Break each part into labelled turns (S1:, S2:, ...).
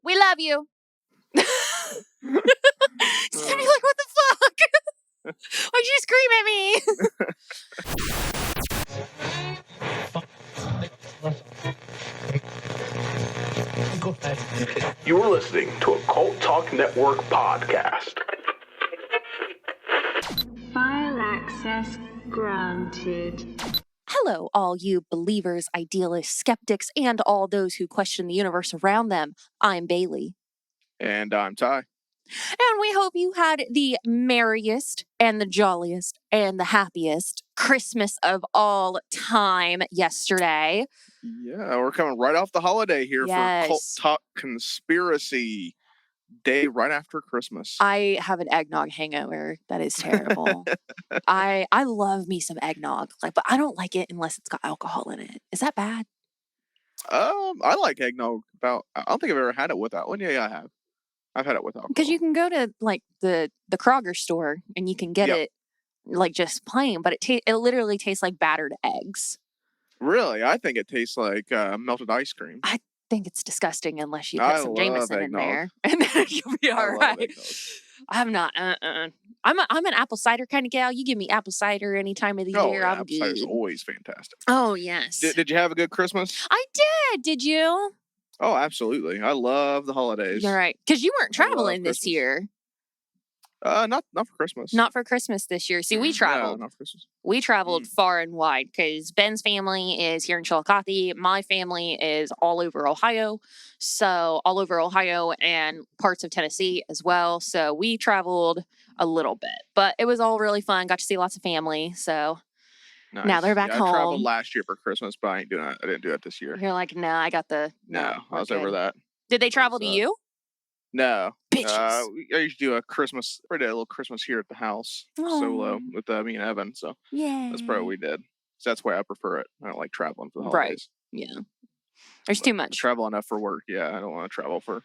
S1: We love you. It's gonna be like, what the fuck? Why'd you scream at me?
S2: You're listening to a Cult Talk Network podcast.
S3: File access granted.
S1: Hello, all you believers, idealists, skeptics, and all those who question the universe around them. I'm Bailey.
S4: And I'm Ty.
S1: And we hope you had the merriest and the jolliest and the happiest Christmas of all time yesterday.
S4: Yeah, we're coming right off the holiday here for Cult Talk Conspiracy Day right after Christmas.
S1: I have an eggnog hangover. That is terrible. I love me some eggnog, but I don't like it unless it's got alcohol in it. Is that bad?
S4: I like eggnog. I don't think I've ever had it without one. Yeah, I have. I've had it with alcohol.
S1: Because you can go to the Kroger store and you can get it just plain, but it literally tastes like battered eggs.
S4: Really? I think it tastes like melted ice cream.
S1: I think it's disgusting unless you put some Jameson in there, and then you'll be all right. I'm not. I'm an apple cider kind of gal. You give me apple cider any time of the year, I'm good.
S4: Apple cider's always fantastic.
S1: Oh yes.
S4: Did you have a good Christmas?
S1: I did. Did you?
S4: Oh, absolutely. I love the holidays.
S1: You're right, because you weren't traveling this year.
S4: Not for Christmas.
S1: Not for Christmas this year. See, we traveled.
S4: No, not for Christmas.
S1: We traveled far and wide because Ben's family is here in Chillicothe. My family is all over Ohio. So all over Ohio and parts of Tennessee as well. So we traveled a little bit, but it was all really fun. Got to see lots of family. So
S4: nice.
S1: Now they're back home.
S4: I traveled last year for Christmas, but I didn't do it this year.
S1: You're like, no, I got the...
S4: No, I was over that.
S1: Did they travel to you?
S4: No.
S1: Bitches.
S4: I used to do a little Christmas here at the house solo with me and Evan. So that's probably what we did. So that's why I prefer it. I don't like traveling for the holidays.
S1: Right. Yeah. There's too much.
S4: I travel enough for work. Yeah, I don't want to travel for...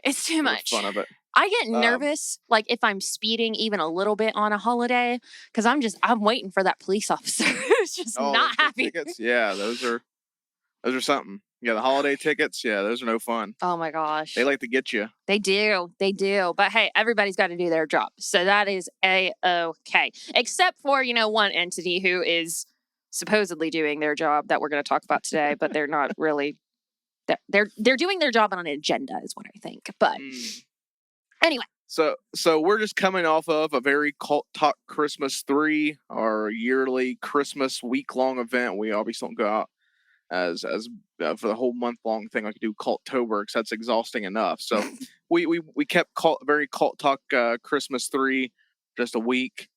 S1: It's too much.
S4: The fun of it.
S1: I get nervous, if I'm speeding even a little bit on a holiday, because I'm waiting for that police officer who's just not happy.
S4: Tickets? Yeah, those are something. Yeah, the holiday tickets. Yeah, those are no fun.
S1: Oh my gosh,
S4: they like to get you.
S1: They do. But hey, everybody's got to do their job, so that is A-okay. Except for one entity who is supposedly doing their job that we're going to talk about today, but they're not really. They're doing their job on an agenda, is what I think. But anyway.
S4: So we're just coming off of a very Cult Talk Christmas 3, our yearly Christmas week-long event. We obviously don't go out as for the whole month-long thing like we do Culttober, because that's exhausting enough. So we kept very Cult Talk Christmas 3 just a week.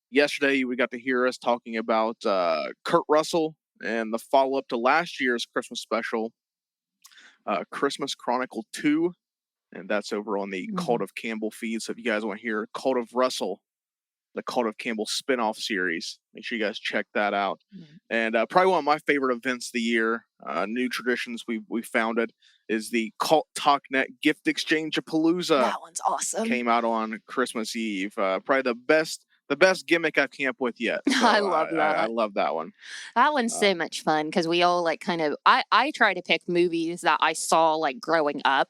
S4: Yesterday, we got to hear us talking about Kurt Russell and the follow-up to last year's Christmas special, Christmas Chronicle 2, and that's over on the Cult of Campbell feed. So if you guys want to hear Cult of Russell, the Cult of Campbell spin-off series, make sure you guys check that out. And probably one of my favorite events of the year, new traditions we founded, is the Cult Talk Net Gift Exchange-a-Palooza.
S1: That one's awesome.
S4: Came out on Christmas Eve. Probably the best gimmick I've came up with yet. So
S1: I love that.
S4: I love that one.
S1: That one's so much fun because we all I try to pick movies that I saw growing up.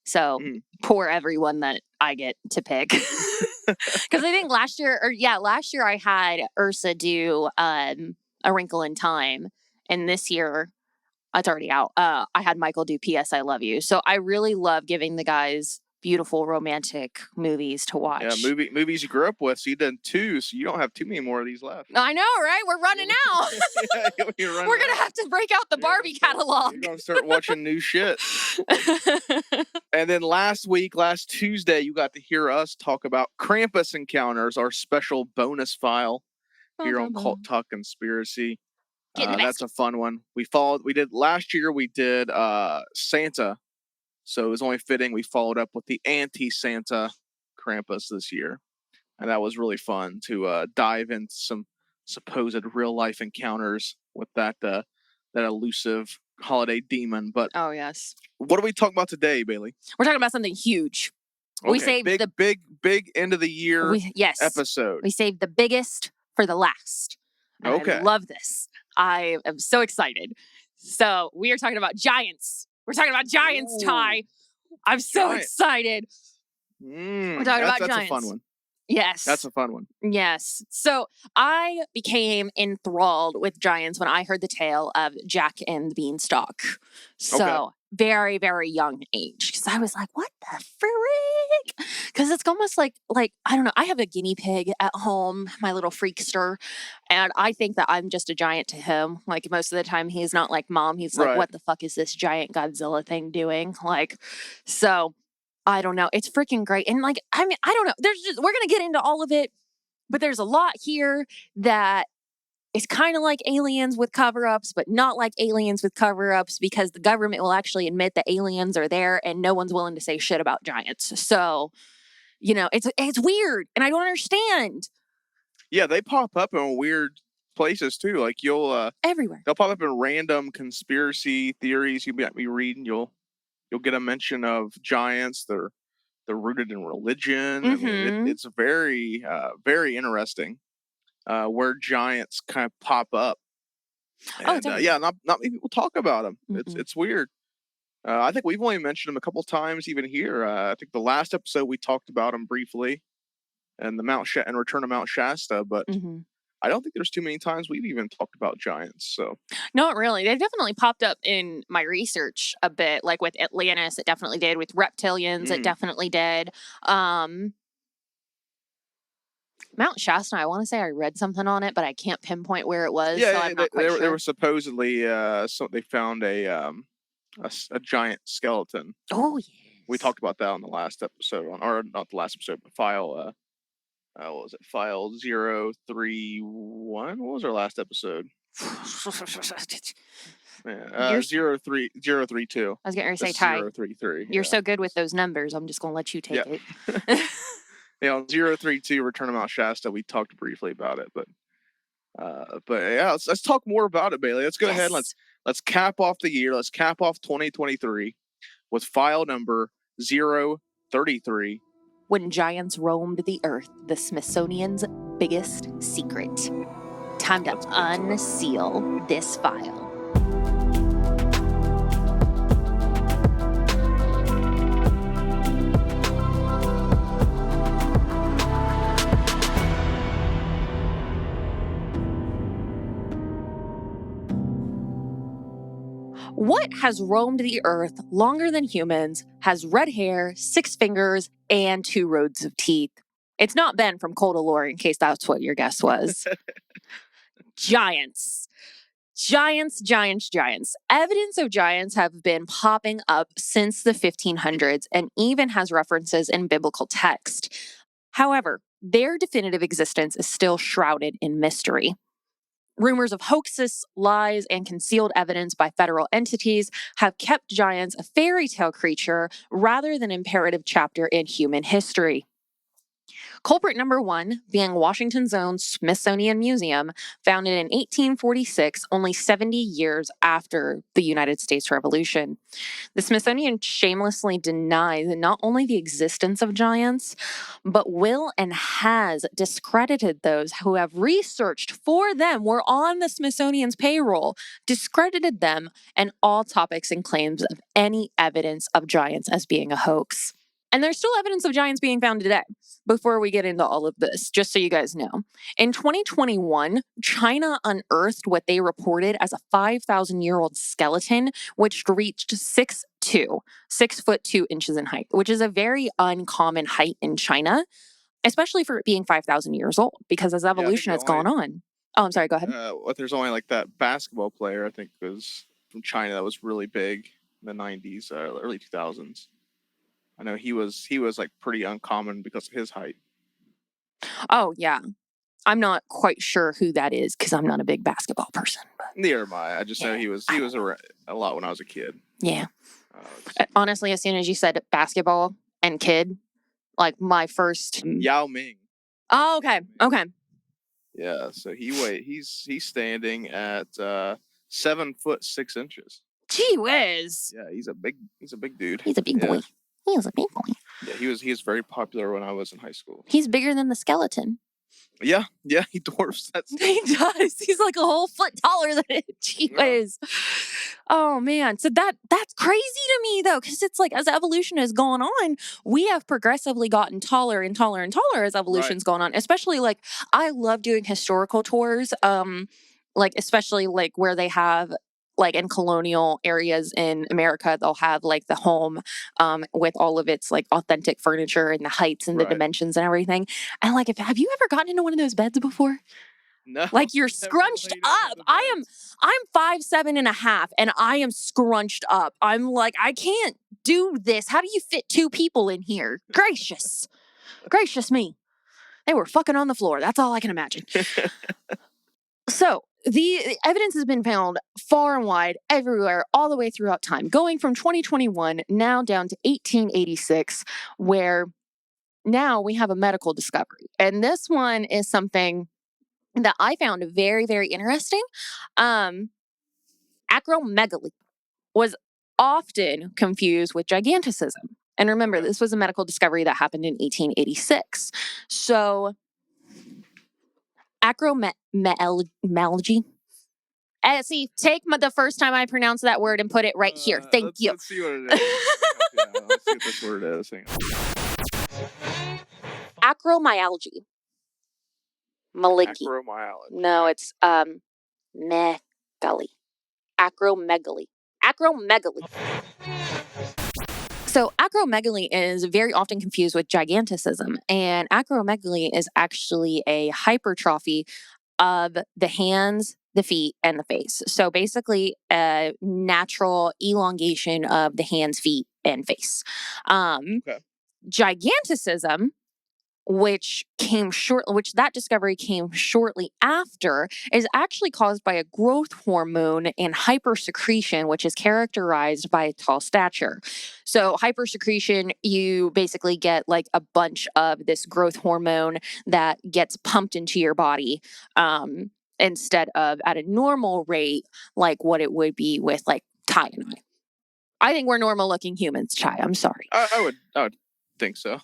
S1: So poor everyone that I get to pick. Because I think last year I had Ursa do A Wrinkle in Time, and this year it's already out. I had Michael do P.S. I Love You. So I really love giving the guys beautiful romantic movies to watch.
S4: Yeah, movies you grew up with. So you did 2, so you don't have too many more of these left.
S1: I know, right? We're running out. We're gonna have to break out the Barbie catalog.
S4: You're gonna start watching new shit. And then last Tuesday, you got to hear us talk about Krampus Encounters, our special bonus file here on Cult Talk Conspiracy. That's a fun one. Last year we did Santa. So it was only fitting we followed up with the anti-Santa Krampus this year. And that was really fun to dive into some supposed real-life encounters with that elusive holiday demon. But
S1: oh, yes.
S4: What are we talking about today, Bailey?
S1: We're talking about something huge.
S4: Okay, we saved big end of the year episode.
S1: We saved the biggest for the last. And I love this. I am so excited. So we are talking about giants. We're talking about giants, Ty. I'm so
S4: Giant.
S1: excited. We're talking about giants.
S4: That's a fun one.
S1: Yes.
S4: That's a fun one.
S1: Yes. So I became enthralled with giants when I heard the tale of Jack and the Beanstalk. So very, very young age. Because I was like, what the freak? Because it's almost like, I don't know. I have a guinea pig at home, my little freakster. And I think that I'm just a giant to him. Like most of the time, he's not like Mom. He's like, what the fuck is this giant Godzilla thing doing? Like, so... I don't know. It's freaking great. And like, I mean, I don't know. We're going to get into all of it, but there's a lot here that is kind of like aliens with cover-ups, but not like aliens with cover-ups because the government will actually admit that aliens are there and no one's willing to say shit about giants. So, it's weird and I don't understand.
S4: Yeah, they pop up in weird places too. Like
S1: everywhere.
S4: They'll pop up in random conspiracy theories you might be reading. You'll get a mention of giants. They're rooted in religion.
S1: Mm-hmm.
S4: I mean, it's very, very interesting where giants kind of pop up. And, not many people talk about them. Mm-mm. It's weird. I think we've only mentioned them a couple times even here. I think the last episode we talked about them briefly, and and Return of Mount Shasta, but. Mm-hmm. I don't think there's too many times we've even talked about giants. So
S1: not really. They've definitely popped up in my research a bit. Like with Atlantis, it definitely did. With reptilians, it definitely did. Mount Shasta, I want to say I read something on it, but I can't pinpoint where it was.
S4: Yeah,
S1: so I'm not quite sure.
S4: There was supposedly they found a giant skeleton.
S1: Oh yeah.
S4: We talked about that on the last episode, or not the last episode, but file. What was it? File 031? What was our last episode? 032.
S1: I was getting ready to say Ty.
S4: 033.
S1: You're so good with those numbers. I'm just going to let you take it.
S4: 032 Return of Mount Shasta. We talked briefly about it, but yeah, let's talk more about it, Bailey. Let's go ahead. Let's cap off the year. Let's cap off 2023 with file number 033.
S1: When giants roamed the earth, the Smithsonian's biggest secret. Time to unseal this file. What has roamed the earth longer than humans, has red hair, 6 fingers, and 2 rows of teeth? It's not Ben from Coldalore, in case that's what your guess was. Giants. Giants. Evidence of giants have been popping up since the 1500s and even has references in biblical text. However, their definitive existence is still shrouded in mystery. Rumors of hoaxes, lies, and concealed evidence by federal entities have kept giants a fairy tale creature rather than an imperative chapter in human history. Culprit number 1 being Washington's own Smithsonian Museum, founded in 1846, only 70 years after the United States Revolution. The Smithsonian shamelessly denies not only the existence of giants, but will and has discredited those who have researched for them, were on the Smithsonian's payroll, discredited them and all topics and claims of any evidence of giants as being a hoax. And there's still evidence of giants being found today. Before we get into all of this, just so you guys know, in 2021, China unearthed what they reported as a 5,000-year-old skeleton, which reached 6 foot 2 inches in height, which is a very uncommon height in China, especially for it being 5,000 years old, because as evolution has gone on. Oh, I'm sorry, go ahead.
S4: There's only like that basketball player, I think, was from China that was really big in the 90s, early 2000s. I know he was like pretty uncommon because of his height.
S1: Oh, yeah. I'm not quite sure who that is because I'm not a big basketball person. But
S4: neither am I. I just know he was a lot when I was a kid.
S1: Yeah. Honestly, as soon as you said basketball and kid, like my first...
S4: Yao Ming.
S1: Oh, okay. Okay.
S4: Yeah, so he's standing at 7 foot 6 inches.
S1: Gee whiz.
S4: Yeah, he's a big dude.
S1: He's a big boy. He was a big boy.
S4: Yeah, he was very popular when I was in high school.
S1: He's bigger than the skeleton.
S4: Yeah, he dwarfs that.
S1: He does. He's like a whole foot taller than it. Gee whiz. Oh man. So that's crazy to me though, because it's like as evolution has gone on, we have progressively gotten taller and taller and taller as evolution's gone on. Especially like I love doing historical tours. Like especially like where they have like in colonial areas in America, they'll have like the home with all of its like authentic furniture and the heights and the dimensions and everything. And like have you ever gotten into one of those beds before?
S4: No.
S1: Like you're scrunched up. I'm 5'7.5" and I am scrunched up. I'm like, I can't do this. How do you fit two people in here? Gracious. Gracious me. They were fucking on the floor. That's all I can imagine. So the evidence has been found far and wide, everywhere, all the way throughout time, going from 2021 now down to 1886, where now we have a medical discovery. And this one is something that I found very, very interesting. Acromegaly was often confused with giganticism. And remember, this was a medical discovery that happened in 1886. So, acromegaly. See, take the first time I pronounce that word and put it right here. Thank you.
S4: Let's see what it is. Let's see what this word is.
S1: Acromyalgia. Malignant.
S4: Acromyalgia.
S1: No, it's megaly. Acromegaly. Acromegaly. So acromegaly is very often confused with giganticism, and acromegaly is actually a hypertrophy of the hands, the feet, and the face. So basically a natural elongation of the hands, feet, and face. Giganticism, which that discovery came shortly after, is actually caused by a growth hormone and hypersecretion, which is characterized by a tall stature. So hypersecretion, you basically get like a bunch of this growth hormone that gets pumped into your body instead of at a normal rate, like what it would be with like Ty and I. I think we're normal looking humans, Ty. I'm sorry.
S4: I would think so.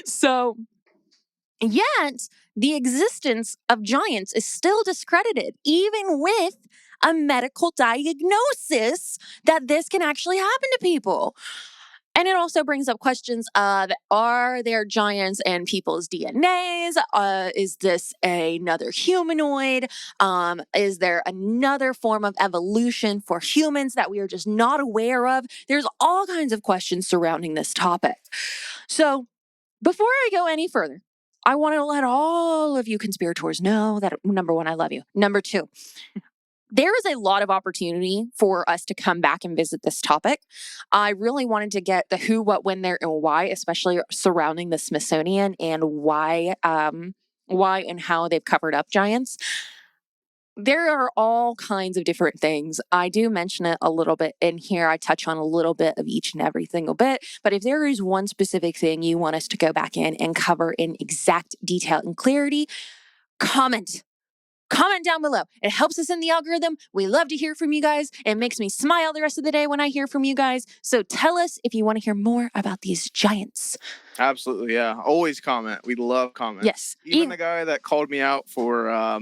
S1: So, yet the existence of giants is still discredited, even with a medical diagnosis that this can actually happen to people. And it also brings up questions of, are there giants in people's DNAs? Is this another humanoid? Is there another form of evolution for humans that we are just not aware of? There's all kinds of questions surrounding this topic. So before I go any further, I want to let all of you conspirators know that, number one, I love you. Number two, there is a lot of opportunity for us to come back and visit this topic. I really wanted to get the who, what, when, there, and why, especially surrounding the Smithsonian and why and how they've covered up giants. There are all kinds of different things. I do mention it a little bit in here. I touch on a little bit of each and every single bit. But if there is one specific thing you want us to go back in and cover in exact detail and clarity, comment. Comment down below. It helps us in the algorithm. We love to hear from you guys. It makes me smile the rest of the day when I hear from you guys. So tell us if you want to hear more about these giants.
S4: Absolutely, yeah. Always comment. We love comments.
S1: Yes.
S4: Even the guy that called me out for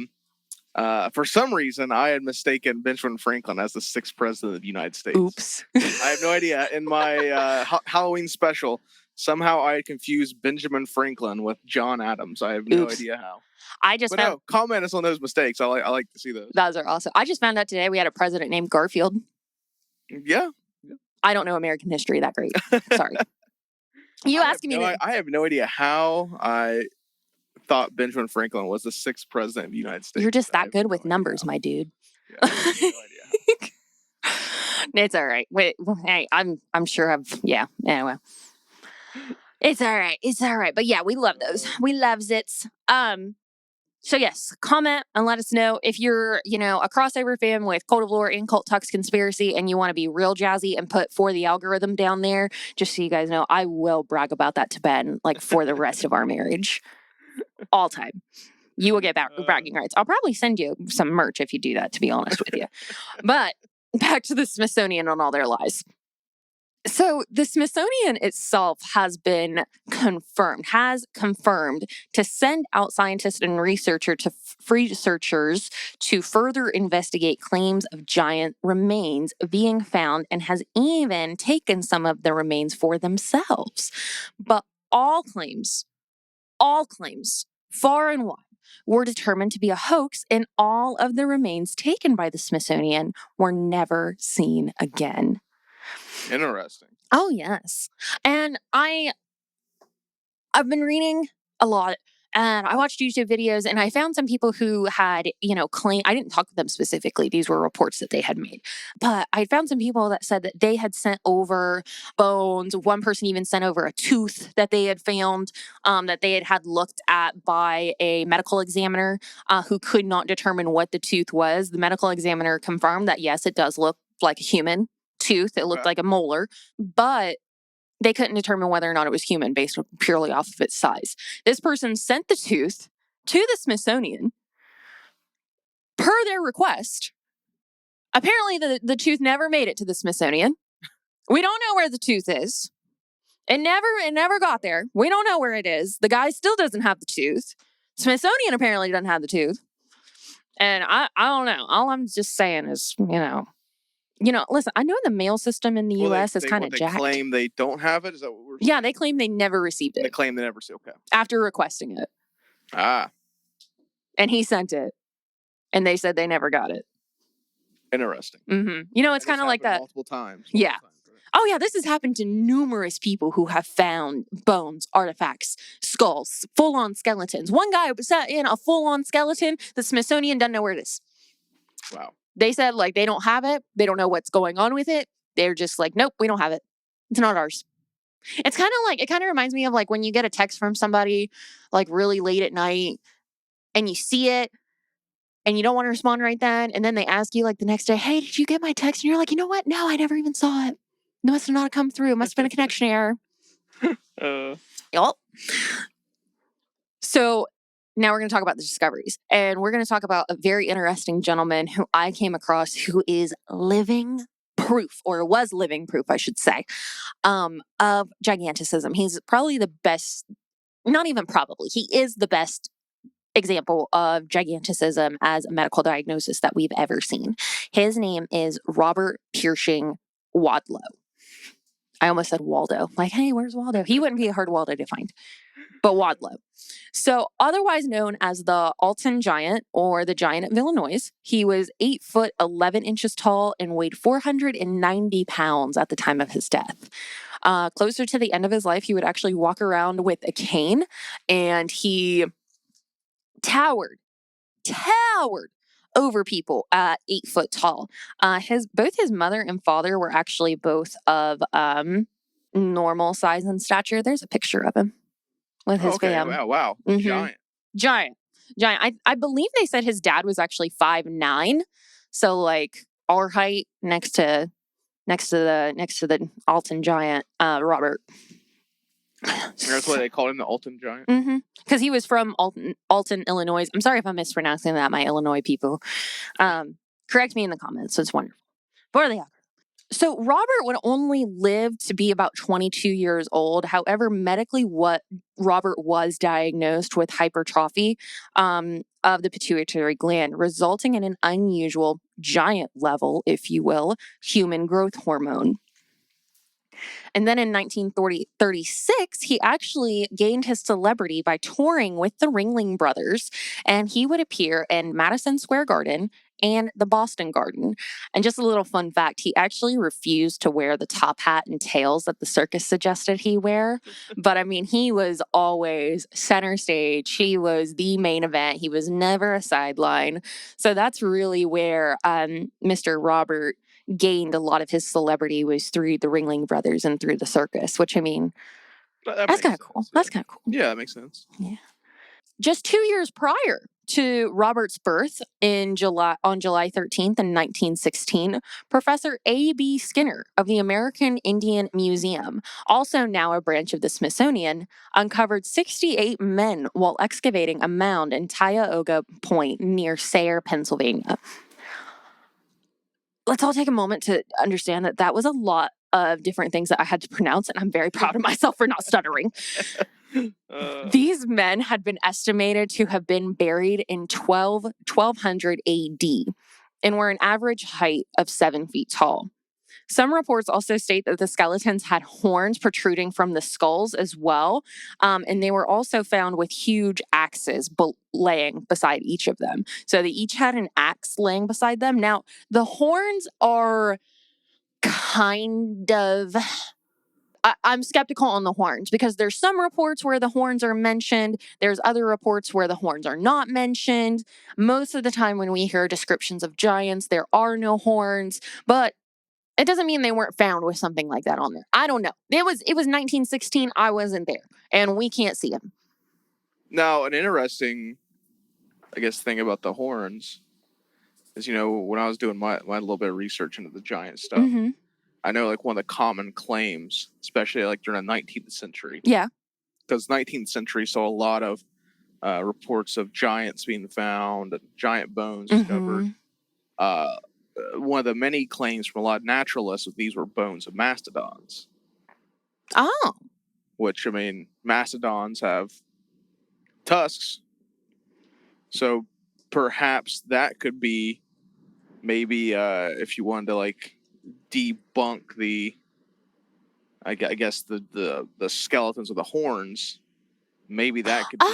S4: some reason, I had mistaken Benjamin Franklin as the 6th president of the United States.
S1: Oops.
S4: I have no idea. In my Halloween special, somehow I had confused Benjamin Franklin with John Adams. I have no idea how. Comment us on those mistakes. I like to see those.
S1: Those are awesome. I just found out today we had a president named Garfield.
S4: Yeah.
S1: I don't know American history that great. Sorry.
S4: I have no idea how I thought Benjamin Franklin was the 6th president of the United States.
S1: You're just that good with numbers, my dude.
S4: Yeah, I have no idea.
S1: It's all right. Wait, hey, I'm sure anyway. It's all right. It's all right. But yeah, we love those. We love zits. So yes, comment and let us know if you're, a crossover fan with Cult of Lore and Cult Talks Conspiracy and you want to be real jazzy and put For the Algorithm down there. Just so you guys know, I will brag about that to Ben, like for the rest of our marriage. All time. You will get bragging rights. I'll probably send you some merch if you do that, to be honest with you. But back to the Smithsonian on all their lies. So the Smithsonian itself has confirmed to send out scientists and researchers to further investigate claims of giant remains being found, and has even taken some of the remains for themselves. But all claims, far and wide, were determined to be a hoax, and all of the remains taken by the Smithsonian were never seen again.
S4: Interesting.
S1: Oh, yes. And I've been reading a lot, and I watched YouTube videos, and I found some people who had, claimed, I didn't talk to them specifically. These were reports that they had made. But I found some people that said that they had sent over bones. One person even sent over a tooth that they had found, that they had looked at by a medical examiner who could not determine what the tooth was. The medical examiner confirmed that, yes, it does look like a human tooth. It looked like a molar, but they couldn't determine whether or not it was human based purely off of its size. This person sent the tooth to the Smithsonian per their request. Apparently, the tooth never made it to the Smithsonian. We don't know where the tooth is. It never got there. We don't know where it is. The guy still doesn't have the tooth. Smithsonian apparently doesn't have the tooth. And I don't know. All I'm just saying is, listen, I know the mail system in the U.S. is kind of jacked.
S4: They claim they don't have it? Is that what we're saying?
S1: Yeah, they claim they never received it.
S4: They claim they never received it. Okay.
S1: After requesting it. And he sent it. And they said they never got it.
S4: Interesting.
S1: Mm-hmm. It's kind of like that.
S4: Multiple times.
S1: Yeah. Oh, yeah, this has happened to numerous people who have found bones, artifacts, skulls, full-on skeletons. One guy sat in a full-on skeleton. The Smithsonian doesn't know where it is.
S4: Wow.
S1: They said, they don't have it. They don't know what's going on with it. They're just like, nope, we don't have it. It's not ours. It's kind of it kind of reminds me of when you get a text from somebody, really late at night, and you see it, and you don't want to respond right then, and then they ask you, the next day, hey, did you get my text? And you're like, you know what? No, I never even saw it. It must have not come through. It must have been a connection error. Yup. So now we're going to talk about the discoveries. And we're going to talk about a very interesting gentleman who I came across who is living proof, or was living proof, I should say, of giganticism. He's probably the best, not even probably, he is the best example of giganticism as a medical diagnosis that we've ever seen. His name is Robert Pershing Wadlow. I almost said Waldo. Hey, where's Waldo? He wouldn't be a hard Waldo to find. But Wadlow. So otherwise known as the Alton Giant, or the Giant of Illinois, he was 8 foot 11 inches tall and weighed 490 pounds at the time of his death. Closer to the end of his life, he would actually walk around with a cane, and he towered over people at 8 foot tall. Both his mother and father were actually both of normal size and stature. There's a picture of him with his family.
S4: Wow.
S1: Mm-hmm. Giant. I believe they said his dad was actually 5'9", so our height next to the Alton Giant, Robert.
S4: That's why they called him the Alton Giant.
S1: Mm-hmm. Because he was from Alton, Illinois. I'm sorry if I'm mispronouncing that, my Illinois people. Correct me in the comments. It's wonderful. But they are. So Robert would only live to be about 22 years old. However, medically, Robert was diagnosed with hypertrophy of the pituitary gland, resulting in an unusual giant level, if you will, human growth hormone. And then in 1936, he actually gained his celebrity by touring with the Ringling Brothers, and he would appear in Madison Square Garden and the Boston Garden. And just a little fun fact, he actually refused to wear the top hat and tails that the circus suggested he wear. But I mean, he was always center stage. He was the main event. He was never a sideline. So that's really where Mr. Robert gained a lot of his celebrity, was through the Ringling Brothers and through the circus, which, I mean, that's kind of cool.
S4: Yeah.
S1: That's kind of cool.
S4: Yeah, that makes sense.
S1: Yeah. Just 2 years prior to Robert's birth on July 13th in 1916, Professor A.B. Skinner of the American Indian Museum, also now a branch of the Smithsonian, uncovered 68 men while excavating a mound in Tioga Point near Sayre, Pennsylvania. Let's all take a moment to understand that was a lot of different things that I had to pronounce, and I'm very proud of myself for not stuttering. These men had been estimated to have been buried in 1200 AD and were an average height of 7 feet tall. Some reports also state that the skeletons had horns protruding from the skulls as well, and they were also found with huge axes laying beside each of them. So they each had an axe laying beside them. Now, the horns are kind of... I'm skeptical on the horns because there's some reports where the horns are mentioned. There's other reports where the horns are not mentioned. Most of the time when we hear descriptions of giants, there are no horns, but it doesn't mean they weren't found with something like that on there. I don't know. It was 1916. I wasn't there, and we can't see them.
S4: Now, an interesting, I guess, thing about the horns is, when I was doing my little bit of research into the giant stuff, I know like one of the common claims, especially like during the 19th century.
S1: Yeah.
S4: Because 19th century saw a lot of reports of giants being found, giant bones discovered. One of the many claims from a lot of naturalists was these were bones of mastodons.
S1: Oh.
S4: Which, mastodons have tusks. So perhaps that could be maybe if you wanted to like debunk the I guess the skeletons of the horns, maybe that could be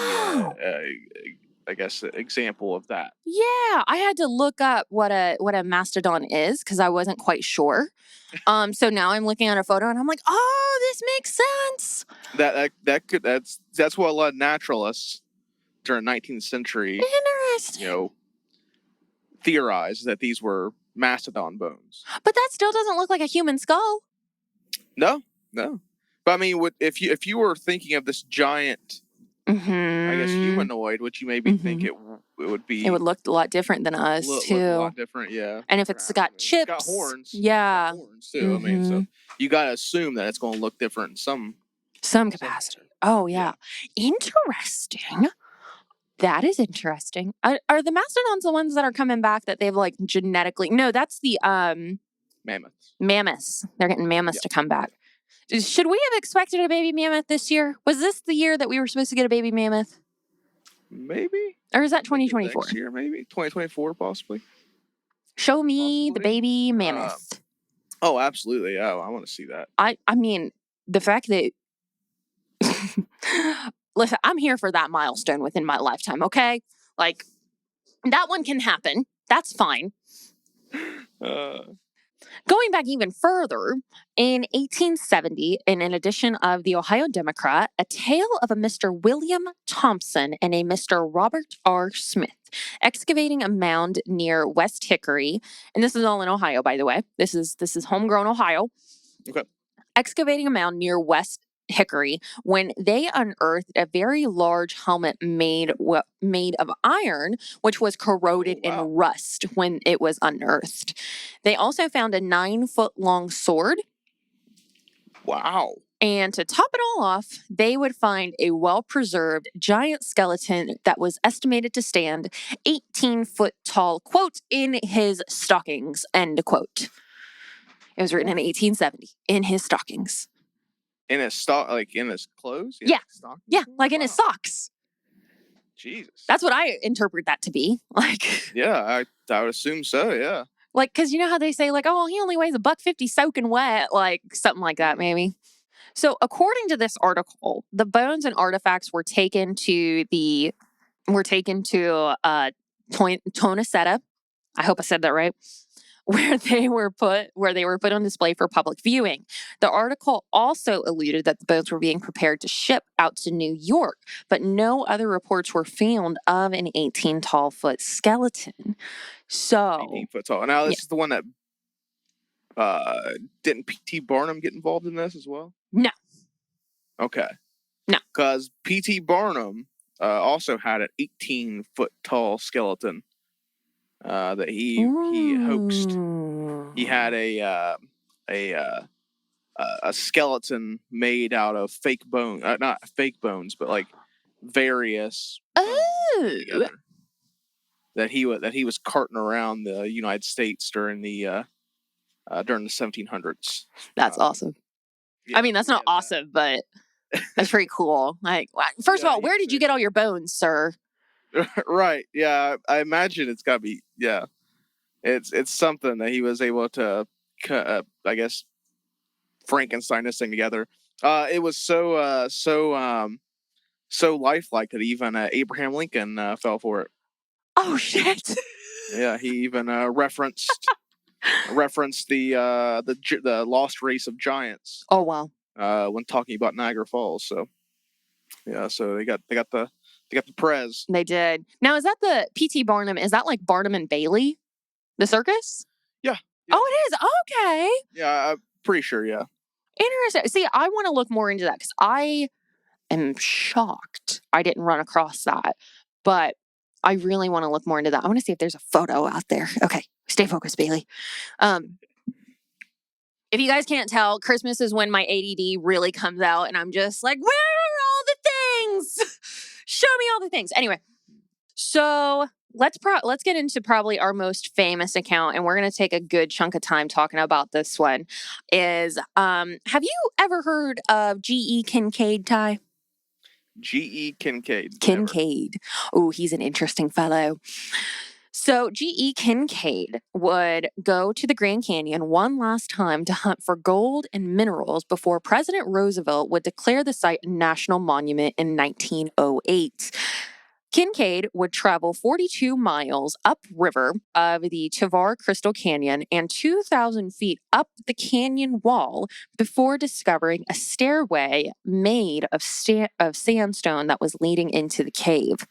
S4: I guess an example of that.
S1: Yeah, I had to look up what a mastodon is because I wasn't quite sure. So now I'm looking at a photo and I'm like, oh, this makes sense.
S4: That's what a lot of naturalists during 19th century theorized, that these were mastodon bones.
S1: But that still doesn't look like a human skull.
S4: No. But if you were thinking of this giant, I guess humanoid, would you maybe think it would be?
S1: It would look a lot different than us too.
S4: Look a lot different, yeah.
S1: And if it's got chips,
S4: it's got horns,
S1: yeah,
S4: it's got horns too. So you gotta assume that it's going to look different in
S1: some capacity. Oh yeah, interesting. That is interesting. Are the mastodons the ones that are coming back that they've like genetically? No, that's the
S4: mammoths.
S1: Mammoths. They're getting mammoths to come back. Should we have expected a baby mammoth this year? Was this the year that we were supposed to get a baby mammoth?
S4: Maybe.
S1: Or is that 2024?
S4: Next year, maybe 2024, possibly.
S1: Show me the baby mammoth.
S4: Oh, absolutely. Oh, I want to see that.
S1: I mean, the fact that listen, I'm here for that milestone within my lifetime, okay? Like, that one can happen. That's fine. Going back even further, in 1870, in an edition of the Ohio Democrat, a tale of a Mr. William Thompson and a Mr. Robert R. Smith excavating a mound near West Hickory, and this is all in Ohio, by the way. This is homegrown Ohio.
S4: Okay.
S1: Excavating a mound near West Hickory when they unearthed a very large helmet made of iron, which was corroded in rust when it was unearthed. They also found a 9-foot-long sword.
S4: Wow.
S1: And to top it all off, they would find a well-preserved giant skeleton that was estimated to stand 18 foot tall, quote, in his stockings, end quote. It was written in 1870, in his stockings.
S4: In his in his clothes?
S1: Yeah. Like in his socks.
S4: Jesus.
S1: That's what I interpret that to be. Like.
S4: Yeah, I would assume so, yeah.
S1: Like, because you know how they say, like, oh, he only weighs $150 soaking wet, like something like that, maybe. So according to this article, the bones and artifacts were taken to Tonacetta. I hope I said that right. Where they were put on display for public viewing. The article also alluded that the bones were being prepared to ship out to New York, but no other reports were found of an 18-foot skeleton. So
S4: 18 foot tall. Now this is the one that didn't P.T. Barnum get involved in this as well?
S1: No.
S4: Okay.
S1: No.
S4: Because P.T. Barnum also had an 18-foot tall skeleton that he hoaxed. He had a skeleton made out of fake bone, not fake bones, but like various bones that he was carting around the United States during the during the 1700s.
S1: That's awesome.
S4: Yeah,
S1: I mean, that's not awesome, but that's pretty cool. Like, first of all, where did you get all your bones, sir?
S4: Right. Yeah, I imagine it's got to be. Yeah, it's something that he was able to, I guess, Frankenstein this thing together. It was so lifelike that even Abraham Lincoln fell for it.
S1: Oh shit!
S4: Yeah, he even referenced the lost race of giants.
S1: Oh wow!
S4: When talking about Niagara Falls, so yeah, so they got the prez.
S1: They did. Now is that the P.T. Barnum? Is that like Barnum and Bailey, the circus?
S4: Yeah.
S1: Oh, it is. Okay.
S4: Yeah, I'm pretty sure. Yeah.
S1: Interesting. See, I want to look more into that because I am shocked I didn't run across that, but I really want to look more into that. I want to see if there's a photo out there. Okay, stay focused, Bailey. If you guys can't tell, Christmas is when my ADD really comes out, and I'm just like, where are all the things? Show me all the things. Anyway, so let's get into probably our most famous account, and we're going to take a good chunk of time talking about this one. Have you ever heard of G.E. Kincaid, Ty?
S4: G.E. Kincaid.
S1: Kincaid. Oh, he's an interesting fellow. So G.E. Kincaid would go to the Grand Canyon one last time to hunt for gold and minerals before President Roosevelt would declare the site a national monument in 1908. Kincaid would travel 42 miles upriver of the Tovar Crystal Canyon and 2,000 feet up the canyon wall before discovering a stairway made of sandstone that was leading into the cave.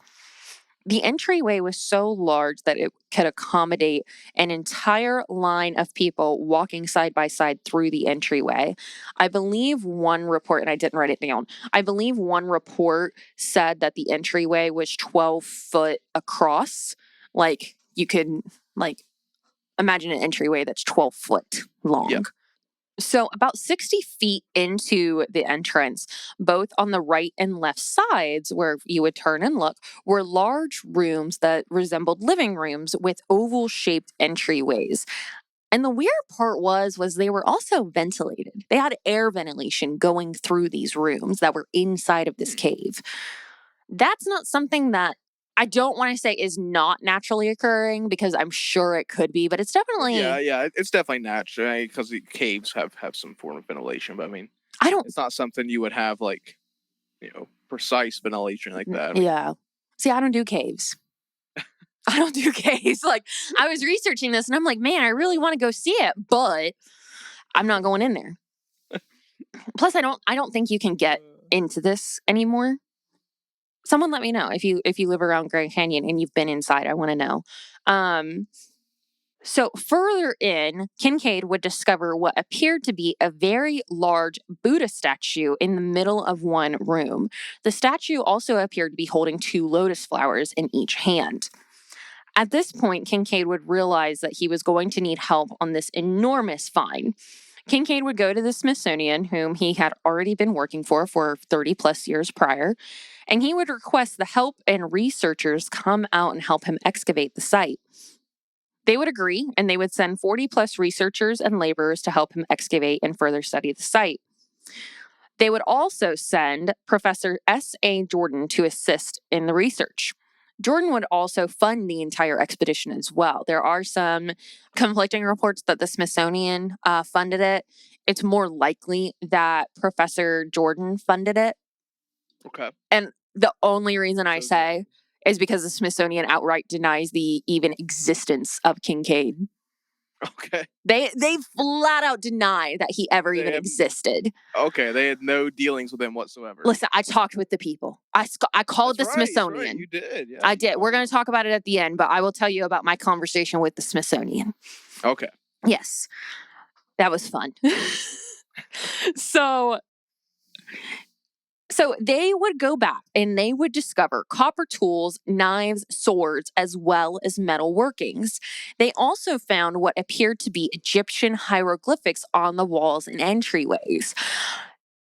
S1: The entryway was so large that it could accommodate an entire line of people walking side by side through the entryway. I believe one report, and I didn't write it down, I believe one report said that the entryway was 12 foot across. Like, you could, imagine an entryway that's 12 foot long. Yep. So about 60 feet into the entrance, both on the right and left sides where you would turn and look, were large rooms that resembled living rooms with oval-shaped entryways. And the weird part was they were also ventilated. They had air ventilation going through these rooms that were inside of this cave. That's not something that I don't want to say is not naturally occurring because I'm sure it could be, but it's definitely...
S4: Yeah, it's definitely natural because the caves have some form of ventilation, but I mean, it's not something you would have precise ventilation like that.
S1: Yeah. See, I don't do caves. I don't do caves. I was researching this and I'm like, man, I really want to go see it, but I'm not going in there. Plus, I don't think you can get into this anymore. Someone let me know if you live around Grand Canyon and you've been inside. I want to know. So further in, Kincaid would discover what appeared to be a very large Buddha statue in the middle of one room. The statue also appeared to be holding 2 lotus flowers in each hand. At this point, Kincaid would realize that he was going to need help on this enormous find. Kincaid would go to the Smithsonian, whom he had already been working for 30 plus years prior, and he would request the help and researchers come out and help him excavate the site. They would agree, and they would send 40 plus researchers and laborers to help him excavate and further study the site. They would also send Professor S.A. Jordan to assist in the research. Jordan would also fund the entire expedition as well. There are some conflicting reports that the Smithsonian funded it. It's more likely that Professor Jordan funded it.
S4: Okay.
S1: And the only reason I say is because the Smithsonian outright denies the even existence of Kincaid.
S4: Okay.
S1: They flat out deny that he ever even existed.
S4: Okay, they had no dealings with him whatsoever.
S1: Listen, I talked with the people. I called the Smithsonian.
S4: That's right, you did. Yeah,
S1: I did. We're going to talk about it at the end, but I will tell you about my conversation with the Smithsonian.
S4: Okay.
S1: Yes. That was fun. So they would go back and they would discover copper tools, knives, swords, as well as metal workings. They also found what appeared to be Egyptian hieroglyphics on the walls and entryways.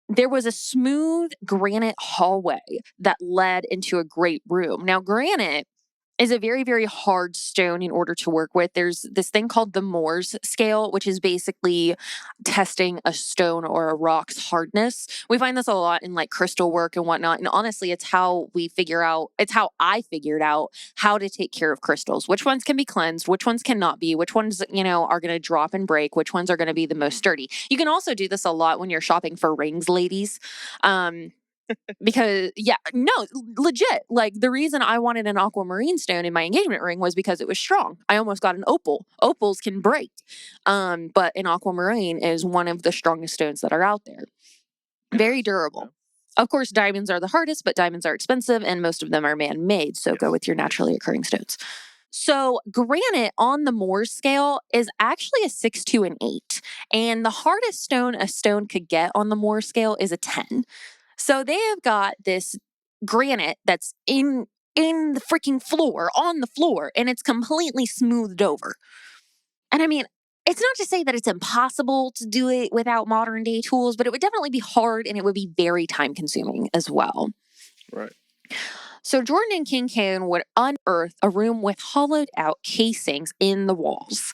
S1: There was a smooth granite hallway that led into a great room. Now, granite is a very, very hard stone in order to work with. There's this thing called the Mohs scale, which is basically testing a stone or a rock's hardness. We find this a lot in like crystal work and whatnot. And honestly, it's how I figured out how to take care of crystals. Which ones can be cleansed, which ones cannot be, which ones, are going to drop and break, which ones are going to be the most sturdy. You can also do this a lot when you're shopping for rings, ladies. Because legit, like the reason I wanted an aquamarine stone in my engagement ring was because it was strong. I almost got an opal. Opals can break. But an aquamarine is one of the strongest stones that are out there. Very durable. Of course, diamonds are the hardest, but diamonds are expensive and most of them are man-made. So go with your naturally occurring stones. So granite on the Mohs scale is actually a 6 to an 8. And the hardest stone a stone could get on the Mohs scale is a 10. So they have got this granite that's in the freaking floor, on the floor, and it's completely smoothed over. And I mean, it's not to say that it's impossible to do it without modern day tools, but it would definitely be hard and it would be very time consuming as well.
S4: Right.
S1: So Jordan and Kincaid would unearth a room with hollowed out casings in the walls,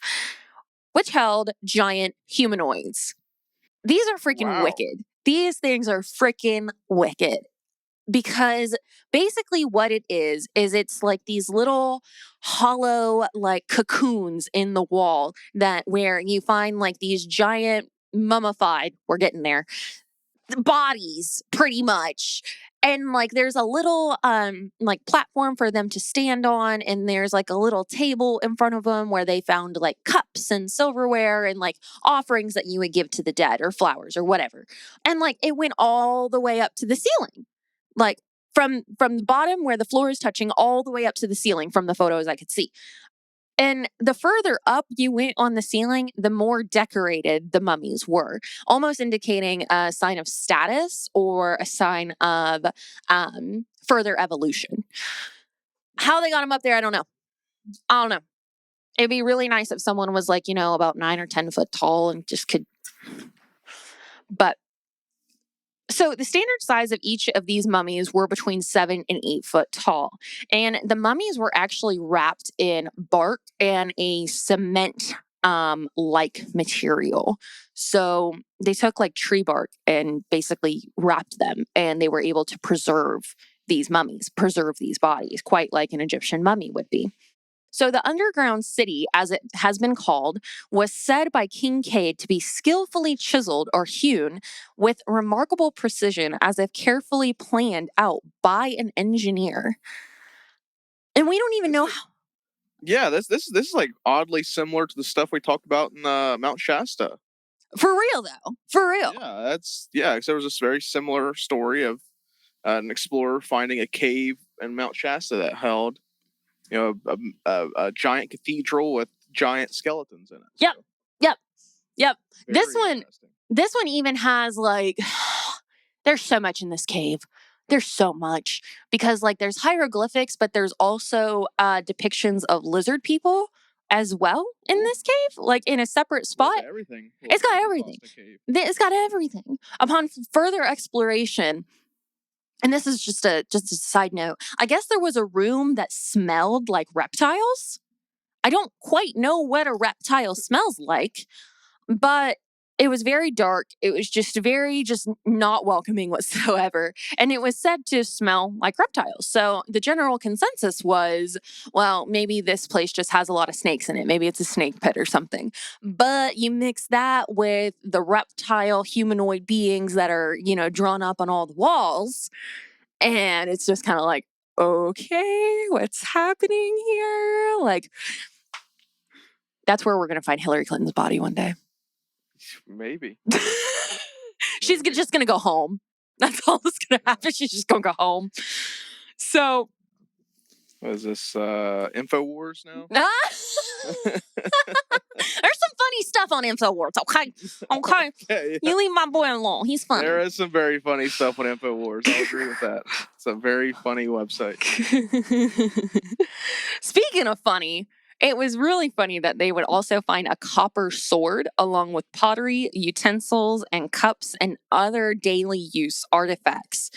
S1: which held giant humanoids. These are freaking wicked. These things are freaking wicked. Because basically what it is it's like these little hollow like cocoons in the wall where you find like these giant mummified, we're getting there, bodies pretty much. And like there's a little like platform for them to stand on, and there's like a little table in front of them where they found like cups and silverware and like offerings that you would give to the dead or flowers or whatever. And like it went all the way up to the ceiling. Like from the bottom where the floor is touching all the way up to the ceiling from the photos I could see. And the further up you went on the ceiling, the more decorated the mummies were, almost indicating a sign of status or a sign of further evolution. How they got them up there, I don't know. It'd be really nice if someone was like, about 9 or 10 foot tall and just could. But so the standard size of each of these mummies were between 7 and 8 foot tall. And the mummies were actually wrapped in bark and a cement like material. So they took like tree bark and basically wrapped them, and they were able to preserve these mummies, preserve these bodies, quite like an Egyptian mummy would be. So the underground city, as it has been called, was said by Kincaid to be skillfully chiseled or hewn with remarkable precision, as if carefully planned out by an engineer. And we don't even know how.
S4: Yeah, this is like oddly similar to the stuff we talked about in Mount Shasta.
S1: For real, though. For real.
S4: Yeah, because there was this very similar story of an explorer finding a cave in Mount Shasta that held a giant cathedral with giant skeletons in it.
S1: Yep. This one even has like, there's so much in this cave. There's so much because like there's hieroglyphics, but there's also depictions of lizard people as well in this cave, like in a separate spot. It's got everything. It's got everything. Upon further exploration, and this is just a side note, I guess there was a room that smelled like reptiles. I don't quite know what a reptile smells like, but it was very dark. It was just not welcoming whatsoever. And it was said to smell like reptiles. So the general consensus was, well, maybe this place just has a lot of snakes in it. Maybe it's a snake pit or something. But you mix that with the reptile humanoid beings that are, drawn up on all the walls. And it's just kind of like, okay, what's happening here? Like, that's where we're going to find Hillary Clinton's body one day.
S4: Maybe.
S1: She's just going to go home. That's all that's going to happen. She's just going to go home. So.
S4: What is this, InfoWars now?
S1: There's some funny stuff on InfoWars, okay? Okay. You leave my boy alone. He's funny.
S4: There is some very funny stuff on InfoWars. I'll agree with that. It's a very funny website.
S1: Speaking of funny, it was really funny that they would also find a copper sword along with pottery, utensils, and cups and other daily use artifacts.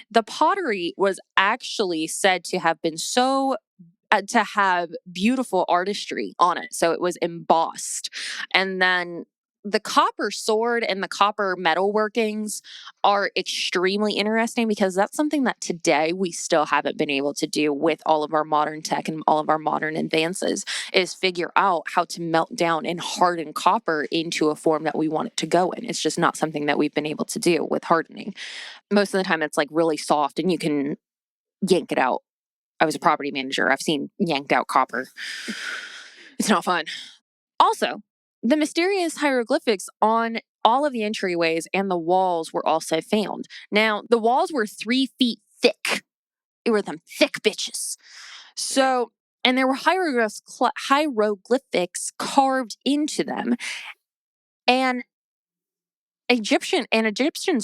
S1: The pottery was actually said to have been so to have beautiful artistry on it. So it was embossed. And then the copper sword and the copper metal workings are extremely interesting because that's something that today we still haven't been able to do with all of our modern tech and all of our modern advances, is figure out how to melt down and harden copper into a form that we want it to go in. It's just not something that we've been able to do with hardening. Most of the time it's like really soft and you can yank it out. I was a property manager. I've seen yanked out copper. It's not fun. Also, the mysterious hieroglyphics on all of the entryways and the walls were also found. Now, the walls were 3 feet thick. They were them thick bitches. So, and there were hieroglyphics carved into them. And ancient Egyptian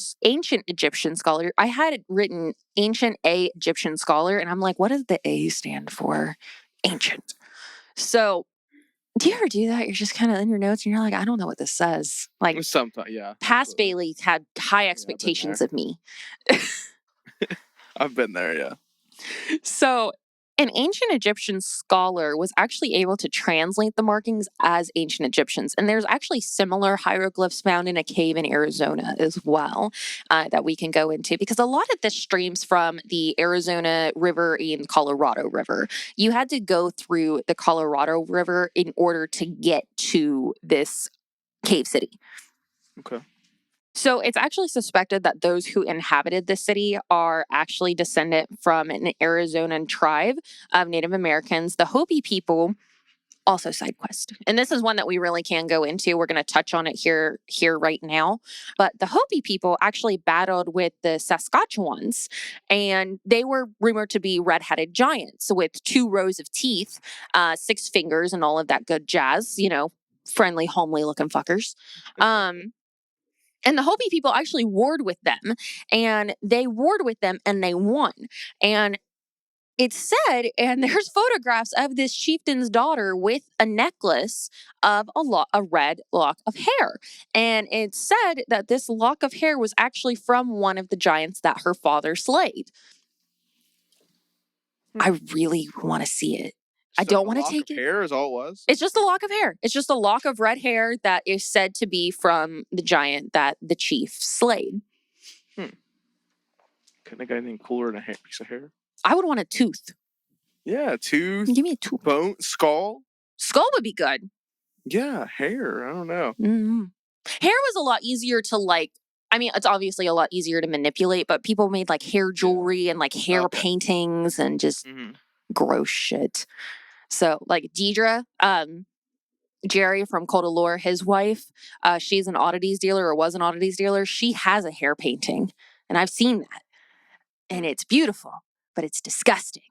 S1: scholar, I had it written ancient Egyptian scholar, and I'm like, what does the A stand for? Ancient. So, do you ever do that? You're just kind of in your notes and you're like, I don't know what this says. Like,
S4: Sometimes, yeah.
S1: Past Bailey had high expectations of me.
S4: I've been there, yeah.
S1: So, an ancient Egyptian scholar was actually able to translate the markings as ancient Egyptians. And there's actually similar hieroglyphs found in a cave in Arizona as well that we can go into, because a lot of this streams from the Arizona River and Colorado River. You had to go through the Colorado River in order to get to this cave city.
S4: Okay.
S1: So it's actually suspected that those who inhabited the city are actually descendant from an Arizonan tribe of Native Americans. The Hopi people, also side quest. And this is one that we really can go into. We're going to touch on it here right now. But the Hopi people actually battled with the Saskatchewans, and they were rumored to be red-headed giants with 2 rows of teeth, 6 fingers, and all of that good jazz, friendly, homely looking fuckers. And the Hopi people actually warred with them, and they won. And it's said, and there's photographs of this chieftain's daughter with a necklace of a red lock of hair. And it's said that this lock of hair was actually from one of the giants that her father slayed. I really want to see it. I don't want to take it.
S4: Hair is all it was?
S1: It's just a lock of hair. It's just a lock of red hair that is said to be from the giant that the chief slayed.
S4: Couldn't have got anything cooler than a piece of hair?
S1: I would want a tooth.
S4: Yeah, a tooth.
S1: Give me a tooth.
S4: Bone, skull.
S1: Skull would be good.
S4: Yeah, hair. I don't know.
S1: Mm-hmm. Hair was a lot easier to it's obviously a lot easier to manipulate, but people made like hair jewelry and like hair paintings and just gross shit. So like Deidre, Jerry from Cold Allure, his wife, she's an oddities dealer or was an oddities dealer. She has a hair painting and I've seen that and it's beautiful, but it's disgusting.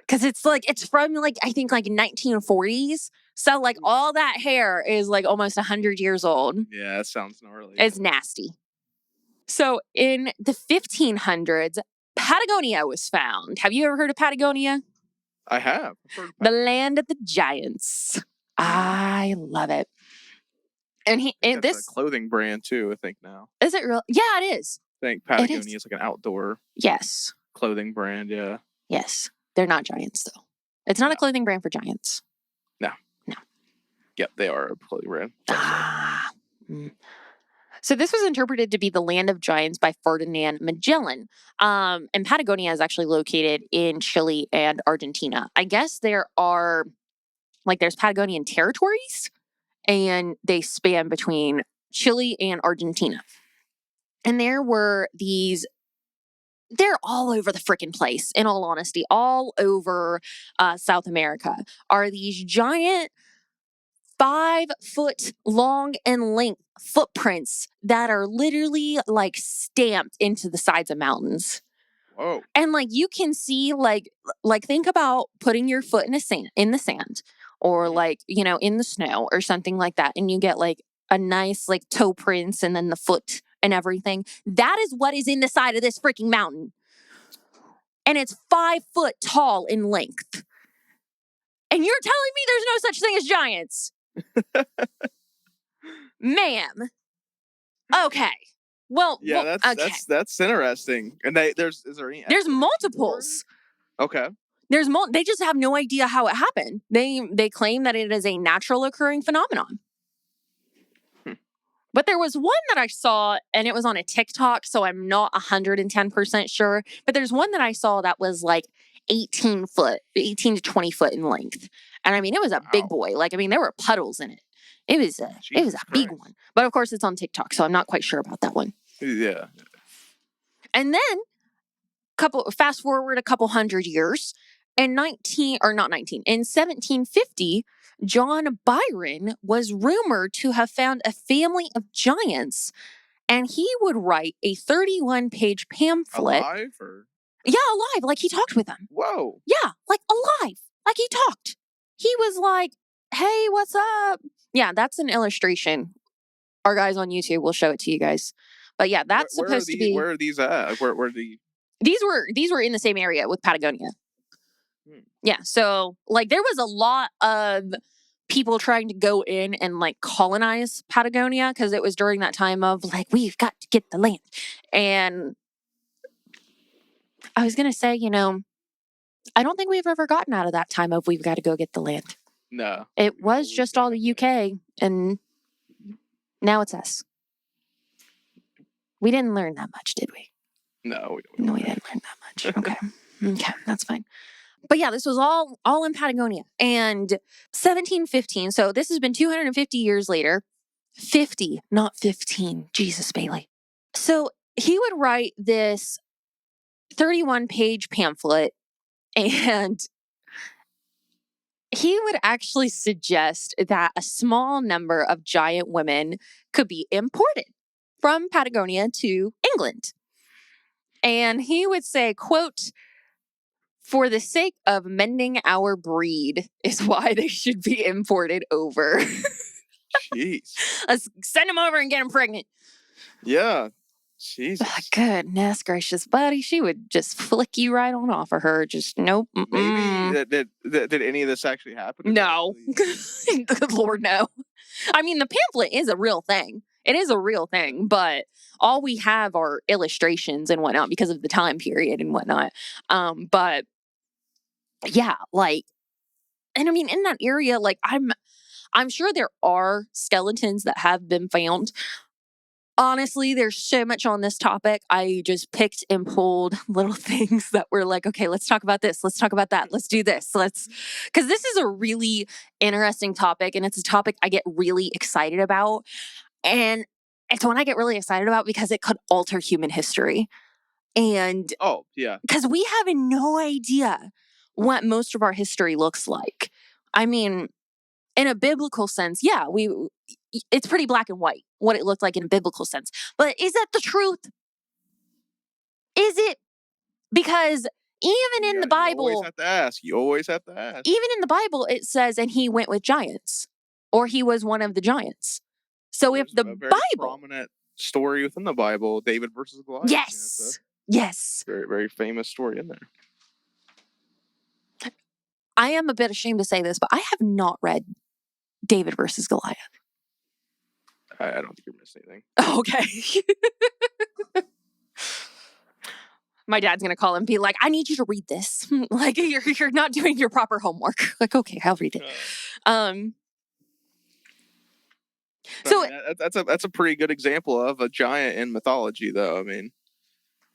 S1: Cause it's from I think 1940s. So like all that hair is like almost 100 years old.
S4: Yeah, that sounds gnarly.
S1: It's nasty. So in the 1500s, Patagonia was found. Have you ever heard of Patagonia?
S4: I have.
S1: The land of the giants. I love it. And
S4: this a clothing brand too, I think now.
S1: Is it real? Yeah, it is.
S4: I think Patagonia is like an outdoor clothing brand, yeah.
S1: Yes. They're not giants though. It's not a clothing brand for giants. No.
S4: Yep, they are a clothing brand.
S1: So this was interpreted to be the land of giants by Ferdinand Magellan. And Patagonia is actually located in Chile and Argentina. I guess there are, there's Patagonian territories, and they span between Chile and Argentina. And there were they're all over the freaking place, in all honesty, all over South America, are these giant 5 foot long and length footprints that are literally stamped into the sides of mountains.
S4: Whoa.
S1: And you can see think about putting your foot in the sand or in the snow or something like that. And you get a nice toe prints and then the foot and everything. That is what is in the side of this freaking mountain. And it's 5 foot tall in length. And you're telling me there's no such thing as giants? Ma'am. Okay. Well,
S4: that's interesting. And is there any?
S1: There's multiples.
S4: Okay.
S1: They just have no idea how it happened. They claim that it is a natural occurring phenomenon. But there was one that I saw, and it was on a TikTok, so I'm not 110% sure. But there's one that I saw that was like 18 to 20 foot in length. And I mean, it was a big boy. Like, I mean, there were puddles in it. It was a big one. But of course, it's on TikTok, so I'm not quite sure about that one.
S4: Yeah.
S1: And then, fast forward a couple hundred years, in 1750, John Byron was rumored to have found a family of giants, and he would write a 31-page pamphlet.
S4: Alive? Or?
S1: Yeah, alive. Like, he talked with them.
S4: Whoa.
S1: Yeah, like alive. Like, he talked. He was like, hey, what's up? Yeah, that's an illustration. Our guys on YouTube will show it to you guys. But yeah, that's supposed to be...
S4: Where are these at? Where the...
S1: These were in the same area with Patagonia. Yeah, so like there was a lot of people trying to go in and like colonize Patagonia because it was during that time of like, we've got to get the land. And I was going to say, I don't think we've ever gotten out of that time of we've got to go get the land.
S4: No.
S1: It was just all the UK, and now it's us. We didn't learn that much, did we?
S4: No,
S1: we didn't learn that much. Okay. Okay, that's fine. But yeah, this was all in Patagonia. And 1715, so this has been 250 years later. 50, not 15. Jesus, Bailey. So he would write this 31-page pamphlet, and he would actually suggest that a small number of giant women could be imported from Patagonia to England. And he would say, quote, for the sake of mending our breed is why they should be imported over.
S4: Jeez.
S1: Let's send them over and get them pregnant.
S4: Yeah. Jesus.
S1: Goodness gracious, buddy. She would just flick you right on off of her. Just nope.
S4: Maybe did any of this actually happen?
S1: No. Good Lord, no. I mean, the pamphlet is a real thing. It is a real thing, but all we have are illustrations and whatnot because of the time period and whatnot. But yeah, like, and I mean, in that area, like, I'm sure there are skeletons that have been found. Honestly, there's so much on this topic. I just picked and pulled little things that were like, okay, let's talk about this. Let's talk about that. Let's do this. Because this is a really interesting topic, and it's a topic I get really excited about. And it's one I get really excited about because it could alter human history. And
S4: oh, yeah.
S1: Because we have no idea what most of our history looks like. I mean, in a biblical sense, yeah, it's pretty black and white what it looked like in a biblical sense. But is that the truth? Is it? Because even in the Bible...
S4: You always have to ask.
S1: Even in the Bible, it says, and he went with giants. Or he was one of the giants. So
S4: there's
S1: if the
S4: a very
S1: Bible...
S4: prominent story within the Bible, David versus Goliath.
S1: Yes. Yes.
S4: Very, very famous story in there.
S1: I am a bit ashamed to say this, but I have not read David versus Goliath.
S4: I don't think you're missing anything.
S1: Okay. My dad's going to call and be like, I need you to read this. Like, you're not doing your proper homework. Like, okay, I'll read it.
S4: So that's a pretty good example of a giant in mythology, though. I mean,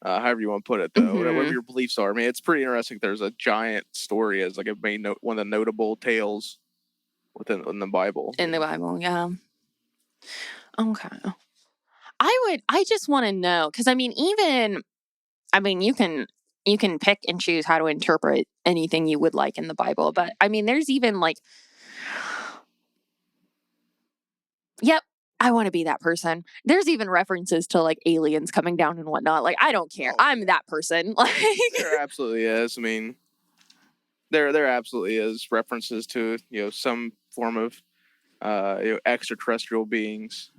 S4: however you want to put it, though, whatever your beliefs are. I mean, it's pretty interesting. There's a giant story as like a one of the notable tales in the Bible.
S1: In the Bible, yeah. Okay. I just want to know, because you can pick and choose how to interpret anything you would like in the Bible, but I mean, there's even like, yep, I want to be that person. There's even references to like aliens coming down and whatnot. Like, I don't care. I'm that person. Like,
S4: there absolutely is. I mean, there absolutely is references to, some form of extraterrestrial beings.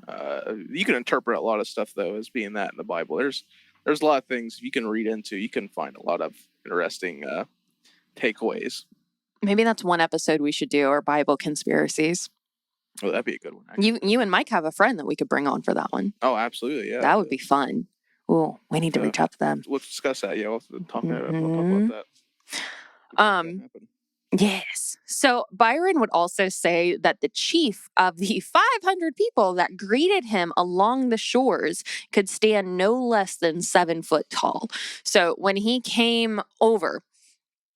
S4: You can interpret a lot of stuff though as being that in the Bible. There's a lot of things you can read into. You can find a lot of interesting takeaways.
S1: Maybe that's one episode we should do, or Bible conspiracies.
S4: Oh, that'd be a good one. Actually.
S1: You and Mike have a friend that we could bring on for that one.
S4: Oh, absolutely, yeah.
S1: That would be fun. Oh, we need to reach out to them.
S4: Let's discuss that. Yeah, we'll talk about that.
S1: Yes. So Byron would also say that the chief of the 500 people that greeted him along the shores could stand no less than 7 foot tall. So when he came over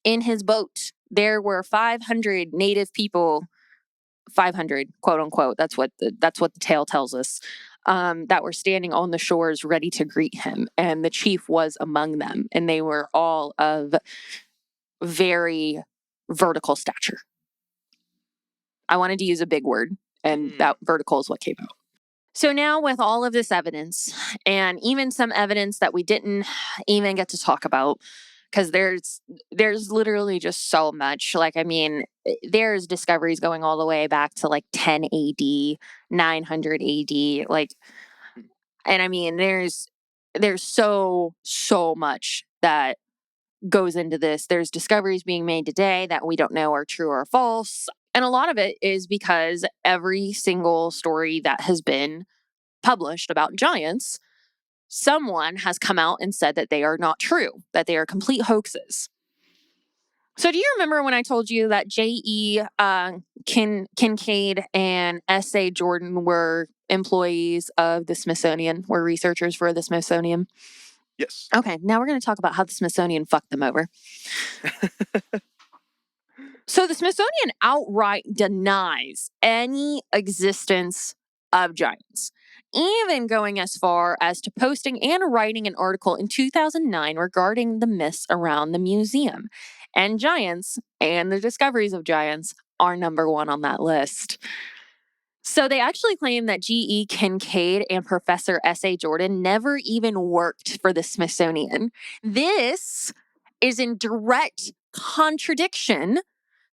S1: in his boat, there were 500 native people, 500 quote unquote. That's what the tale tells us. That were standing on the shores ready to greet him, and the chief was among them, and they were all of very vertical stature. I wanted to use a big word, and that vertical is what came out. So now with all of this evidence, and even some evidence that we didn't even get to talk about, because there's literally just so much. Like, I mean, there's discoveries going all the way back to like 10 AD, 900 AD, like, and I mean, there's so much that goes into this. There's discoveries being made today that we don't know are true or false. And a lot of it is because every single story that has been published about giants, someone has come out and said that they are not true, that they are complete hoaxes. So do you remember when I told you that J.E. Kincaid and S.A. Jordan were employees of the Smithsonian, were researchers for the Smithsonian?
S4: Yes.
S1: Okay, now we're going to talk about how the Smithsonian fucked them over. So the Smithsonian outright denies any existence of giants, even going as far as to posting and writing an article in 2009 regarding the myths around the museum. And giants and the discoveries of giants are number one on that list. So they actually claim that G.E. Kincaid and Professor S.A. Jordan never even worked for the Smithsonian. This is in direct contradiction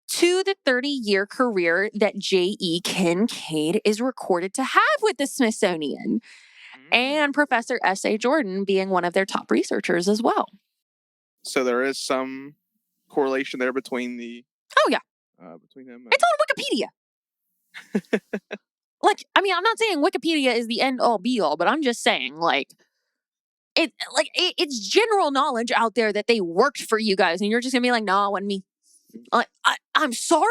S1: to the 30-year career that J.E. Kincaid is recorded to have with the Smithsonian, and Professor S.A. Jordan being one of their top researchers as well.
S4: So there is some correlation there between the...
S1: Oh, yeah.
S4: Between them.
S1: It's on Wikipedia. Like, I mean, I'm not saying Wikipedia is the end all be all, but I'm just saying, it's general knowledge out there that they worked for you guys, and you're just gonna be like, no, it wasn't me. I'm sorry?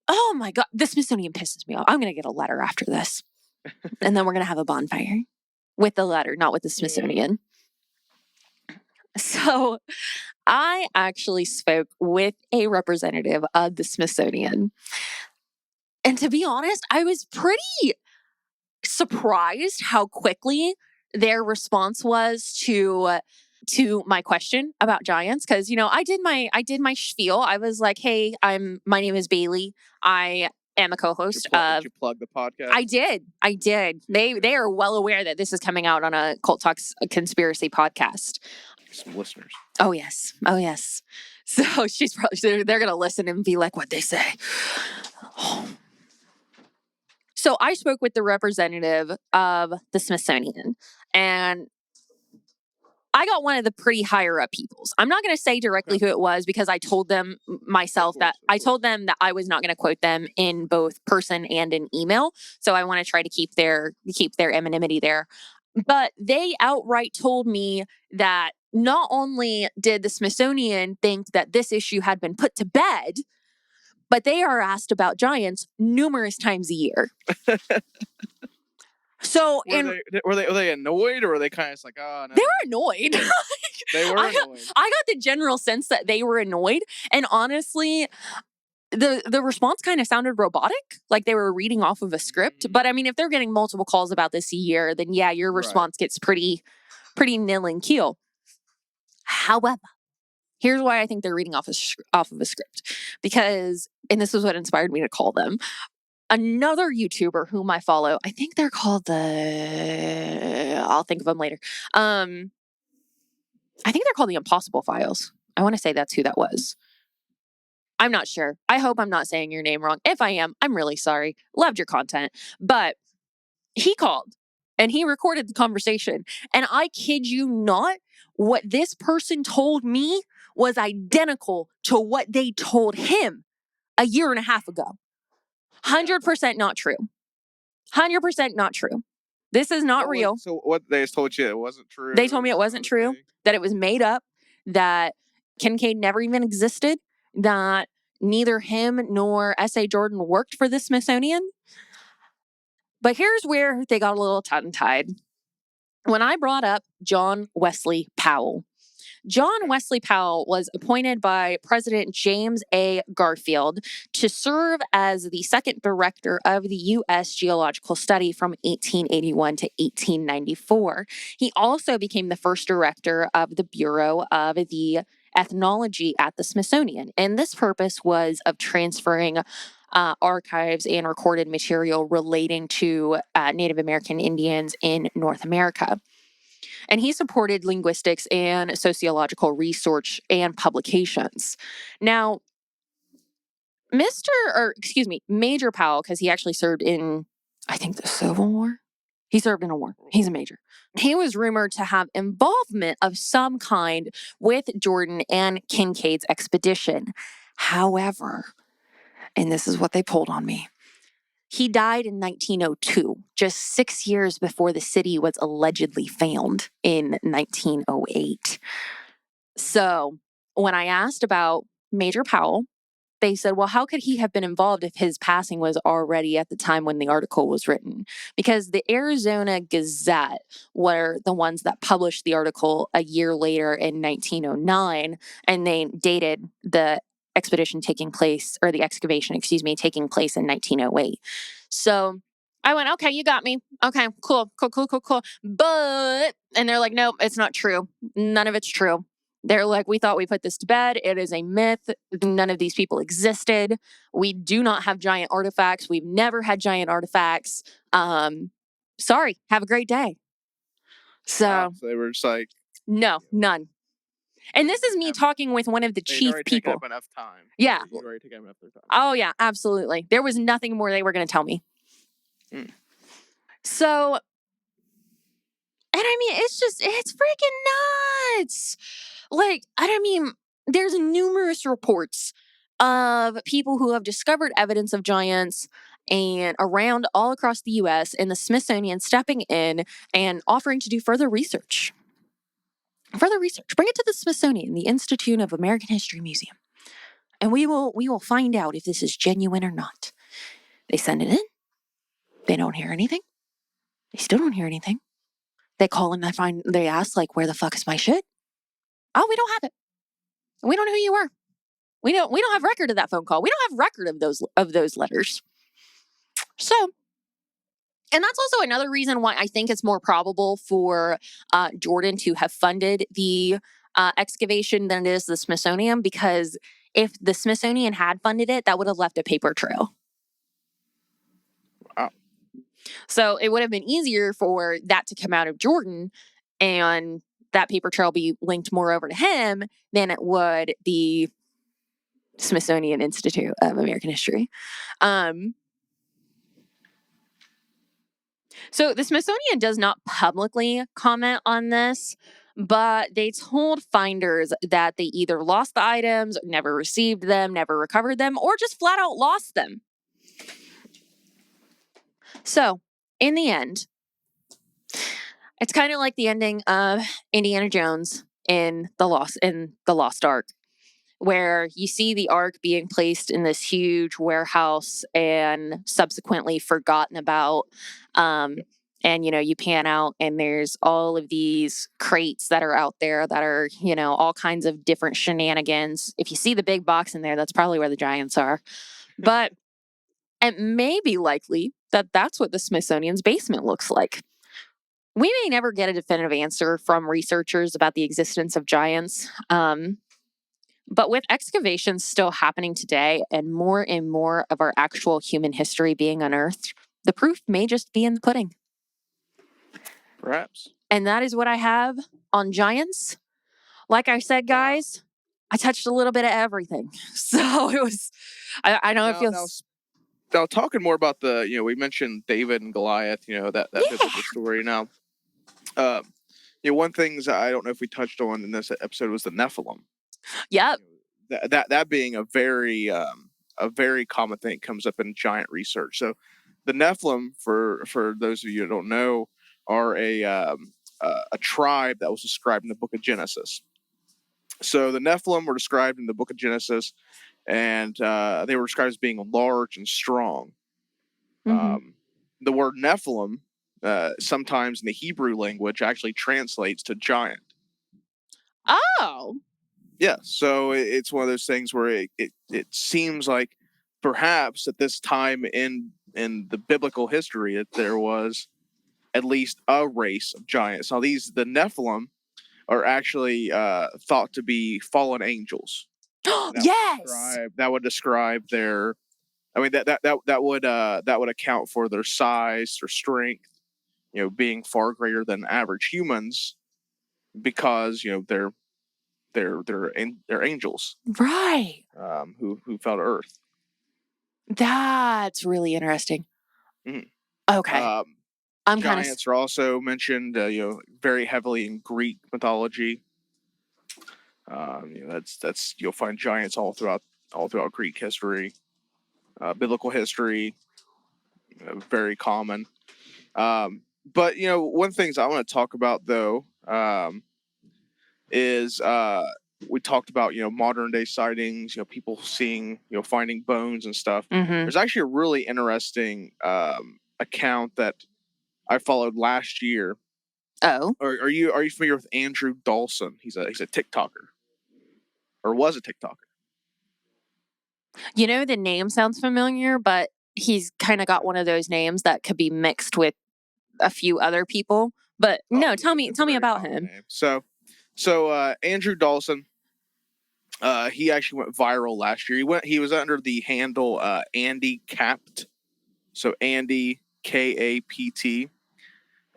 S1: Oh my God. The Smithsonian pisses me off. I'm going to get a letter after this. And then we're going to have a bonfire with the letter, not with the Smithsonian. So I actually spoke with a representative of the Smithsonian. And to be honest, I was pretty surprised how quickly their response was to my question about giants, because I did my spiel. I was like, hey, my name is Bailey. I am a co-host
S4: of... Did you plug the podcast?
S1: I did. They are well aware that this is coming out on a Cult Talks conspiracy podcast.
S4: Some listeners.
S1: Oh yes. So they're gonna listen and be like, what they say. So I spoke with the representative of the Smithsonian, and I got one of the pretty higher up peoples. I'm not going to say directly who it was, because I told them myself I told them that I was not going to quote them in both person and in email. So I want to try to keep their anonymity there. But they outright told me that not only did the Smithsonian think that this issue had been put to bed, but they are asked about giants numerous times a year. So
S4: were they annoyed, or were they kind of like, oh no?
S1: They were annoyed.
S4: They were annoyed.
S1: I got the general sense that they were annoyed, and honestly, the response kind of sounded robotic, like they were reading off of a script. But I mean, if they're getting multiple calls about this a year, then yeah, your response gets pretty nil and keel. However, here's why I think they're reading off of a script, because, and this is what inspired me to call them. Another YouTuber whom I follow, I think they're called I'll think of them later. I think they're called the Impossible Files. I want to say that's who that was. I'm not sure. I hope I'm not saying your name wrong. If I am, I'm really sorry. Loved your content. But he called and he recorded the conversation. And I kid you not, what this person told me was identical to what they told him a year and a half ago. 100% not true. 100% not true. This is not real.
S4: So what they told you, it wasn't true?
S1: They told me it wasn't true, that it was made up, that Kincaid never even existed, that neither him nor S.A. Jordan worked for the Smithsonian. But here's where they got a little tongue-tied. When I brought up John Wesley Powell, John Wesley Powell was appointed by President James A. Garfield to serve as the second director of the U.S. Geological Study from 1881 to 1894. He also became the first director of the Bureau of the Ethnology at the Smithsonian. And this purpose was of transferring archives and recorded material relating to Native American Indians in North America. And he supported linguistics and sociological research and publications. Now, Major Powell, because he actually served in, I think, the Civil War. He served in a war. He's a major. He was rumored to have involvement of some kind with Jordan and Kincaid's expedition. However, and this is what they pulled on me, he died in 1902, just 6 years before the city was allegedly found in 1908. So when I asked about Major Powell, they said, well, how could he have been involved if his passing was already at the time when the article was written? Because the Arizona Gazette were the ones that published the article a year later in 1909, and they dated the excavation taking place in 1908. So I went, okay, you got me. Okay, cool. But, and they're like, nope, it's not true. None of it's true. They're like, we thought we put this to bed. It is a myth. None of these people existed. We do not have giant artifacts. We've never had giant artifacts. Sorry, have a great day. So
S4: they were just like,
S1: no, none. And this is me talking with one of the chief people.
S4: Up enough time.
S1: Yeah.
S4: You'd already taken up enough time.
S1: Oh, yeah, absolutely. There was nothing more they were going to tell me. So, and I mean, it's freaking nuts. Like, I mean, there's numerous reports of people who have discovered evidence of giants and around all across the U.S. and the Smithsonian stepping in and offering to do further research. Bring it to the Smithsonian, the Institute of American History Museum, and we will find out if this is genuine or not. They send it in. They don't hear anything. They still don't hear anything. They call and they ask, like, where the fuck is my shit? Oh, we don't have it. We don't know who you are. We don't have record of that phone call. We don't have record of those letters. So, and that's also another reason why I think it's more probable for Jordan to have funded the excavation than it is the Smithsonian, because if the Smithsonian had funded it, that would have left a paper trail.
S4: Wow.
S1: So it would have been easier for that to come out of Jordan and that paper trail be linked more over to him than it would the Smithsonian Institute of American History. So the Smithsonian does not publicly comment on this, but they told finders that they either lost the items, never received them, never recovered them, or just flat out lost them. So in the end, it's kind of like the ending of Indiana Jones in the Lost Ark, where you see the Ark being placed in this huge warehouse and subsequently forgotten about. And, you pan out and there's all of these crates that are out there that are, all kinds of different shenanigans. If you see the big box in there, that's probably where the giants are. But it may be likely that that's what the Smithsonian's basement looks like. We may never get a definitive answer from researchers about the existence of giants. But with excavations still happening today and more of our actual human history being unearthed, the proof may just be in the pudding.
S4: Perhaps.
S1: And that is what I have on giants. Like I said, guys, I touched a little bit of everything. So it was, I know it feels...
S4: Now, talking more about we mentioned David and Goliath, that biblical story. Now, one things I don't know if we touched on in this episode was the Nephilim.
S1: Yep.
S4: That being a very common thing, comes up in giant research. So the Nephilim, for those of you who don't know, are a tribe that was described in the book of Genesis. So the Nephilim were described in the book of Genesis, and they were described as being large and strong. The word Nephilim, sometimes in the Hebrew language, actually translates to giant.
S1: Oh.
S4: Yeah, so it's one of those things where it seems like perhaps at this time in the biblical history that there was at least a race of giants. Now the Nephilim are actually thought to be fallen angels.
S1: Yes.
S4: That would describe their. I mean that would account for their size, their strength, being far greater than average humans, because they're angels,
S1: Right.
S4: who fell to Earth.
S1: That's really interesting.
S4: Mhm.
S1: Okay. I'm kind of.
S4: Giants are also mentioned, very heavily in Greek mythology. That's you'll find giants all throughout Greek history, biblical history, very common. But one things I want to talk about though, is we talked about modern day sightings, people seeing, finding bones and stuff. There's actually a really interesting account that I followed last year.
S1: Oh.
S4: Are you familiar with Andrew Dawson? He's a TikToker, or was a TikToker.
S1: The name sounds familiar, but he's kind of got one of those names that could be mixed with a few other people. But no, tell me about him.
S4: Name. So Andrew Dawson, he actually went viral last year. He was under the handle Andy Capt. So Andy Kapt.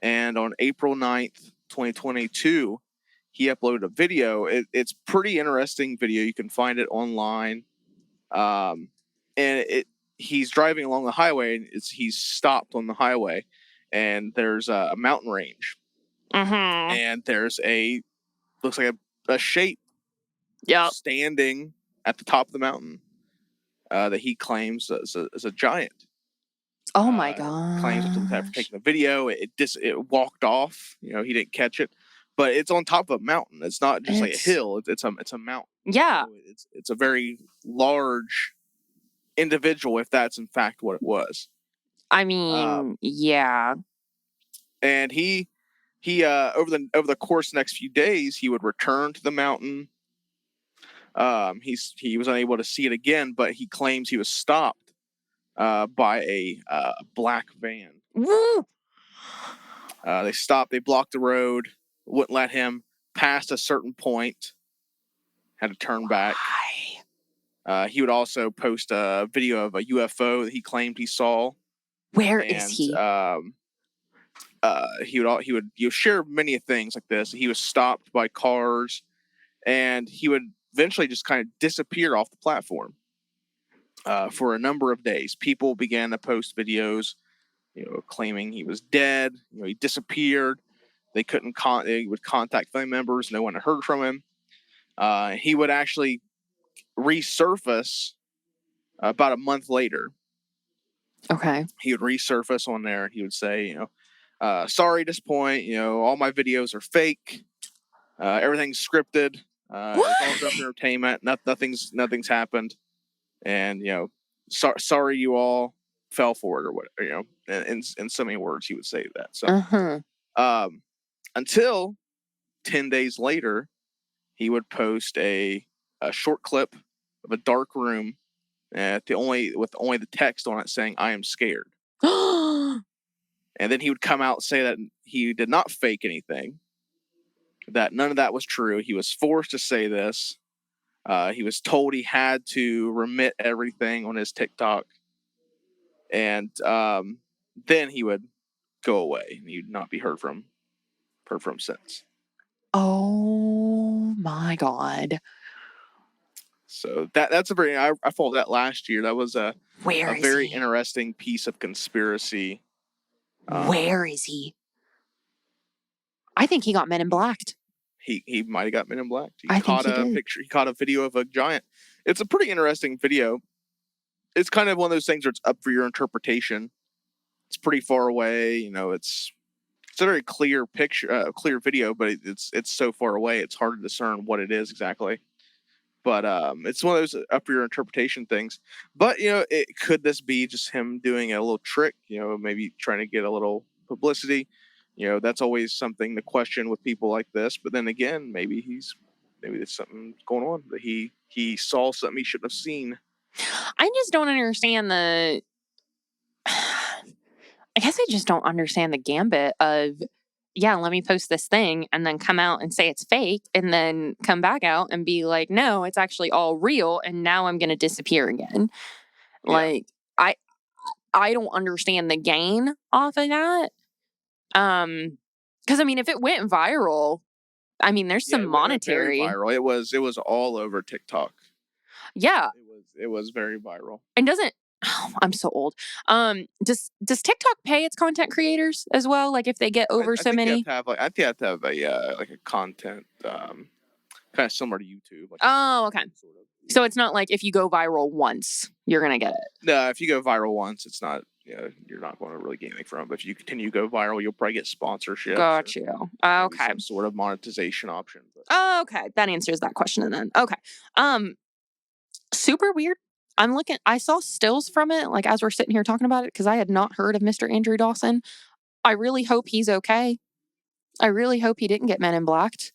S4: And on April 9th, 2022, he uploaded a video. It's pretty interesting video. You can find it online. And he's driving along the highway, and he's stopped on the highway, and there's a mountain range. And there's looks like a shape standing at the top of the mountain that he claims is a giant.
S1: Oh my god!
S4: Claims after taking the video, it walked off. He didn't catch it, but it's on top of a mountain. It's not just like a hill. It's a mountain.
S1: Yeah,
S4: so it's a very large individual, if that's in fact what it was.
S1: I mean, yeah.
S4: And he over the course of the next few days, he would return to the mountain. He was unable to see it again, but he claims he was stopped by a black van.
S1: Woo!
S4: They stopped. They blocked the road. Wouldn't let him past a certain point. Had to turn back. He would also post a video of a UFO that he claimed he saw.
S1: Where is he?
S4: He would share many things like this. He was stopped by cars, and he would eventually just kind of disappear off the platform for a number of days. People began to post videos, claiming he was dead. He disappeared. They couldn't they would contact family members. No one had heard from him. He would actually resurface about a month later.
S1: Okay.
S4: He would resurface on there, and he would say, sorry, disappoint. All my videos are fake. Everything's scripted. It's all just entertainment. Nothing's happened. And sorry you all fell for it, or whatever. In so many words, he would say that. So, until 10 days later, he would post a short clip of a dark room, with only the text on it saying, "I am scared." And then he would come out and say that he did not fake anything, that none of that was true. He was forced to say this. He was told he had to remit everything on his TikTok. And then he would go away, and he'd not be heard from since.
S1: Oh my god!
S4: So that's a very I followed that last year. That was a very interesting piece of conspiracy.
S1: Where is he? I think he got Men in Blacked.
S4: He might have got Men in Black.
S1: I think he did.
S4: He caught a video of a giant. It's a pretty interesting video. It's kind of one of those things where it's up for your interpretation. It's pretty far away. It's a very clear picture, clear video, but it's so far away, it's hard to discern what it is exactly. But it's one of those up your interpretation things. But could this be just him doing a little trick? Maybe trying to get a little publicity. That's always something to question with people like this. But then again, maybe there's something going on that he saw something he shouldn't have seen.
S1: I just don't understand I guess I just don't understand the gambit of, yeah, let me post this thing and then come out and say it's fake and then come back out and be like, no, it's actually all real. And now I'm going to disappear again.
S4: Yeah.
S1: Like, I don't understand the gain off of that. Because I mean, if it went viral, I mean, there's some monetary.
S4: Very viral. It was all over TikTok.
S1: Yeah.
S4: It was very viral.
S1: And I'm so old. Does TikTok pay its content creators as well? Like if they get over so many?
S4: I think you have to have a content kind of similar to YouTube.
S1: Okay. Sort of. So it's not like if you go viral once, you're gonna get it.
S4: No, if you go viral once, it's not. You're not going to really gain anything from it. But if you continue to go viral, you'll probably get sponsorships.
S1: Got you. Okay.
S4: Some sort of monetization option.
S1: Okay, that answers that question then. Okay. Super weird. I saw stills from it, like as we're sitting here talking about it, because I had not heard of Mr. Andrew Dawson. I really hope he's okay. I really hope he didn't get Men in Blacked.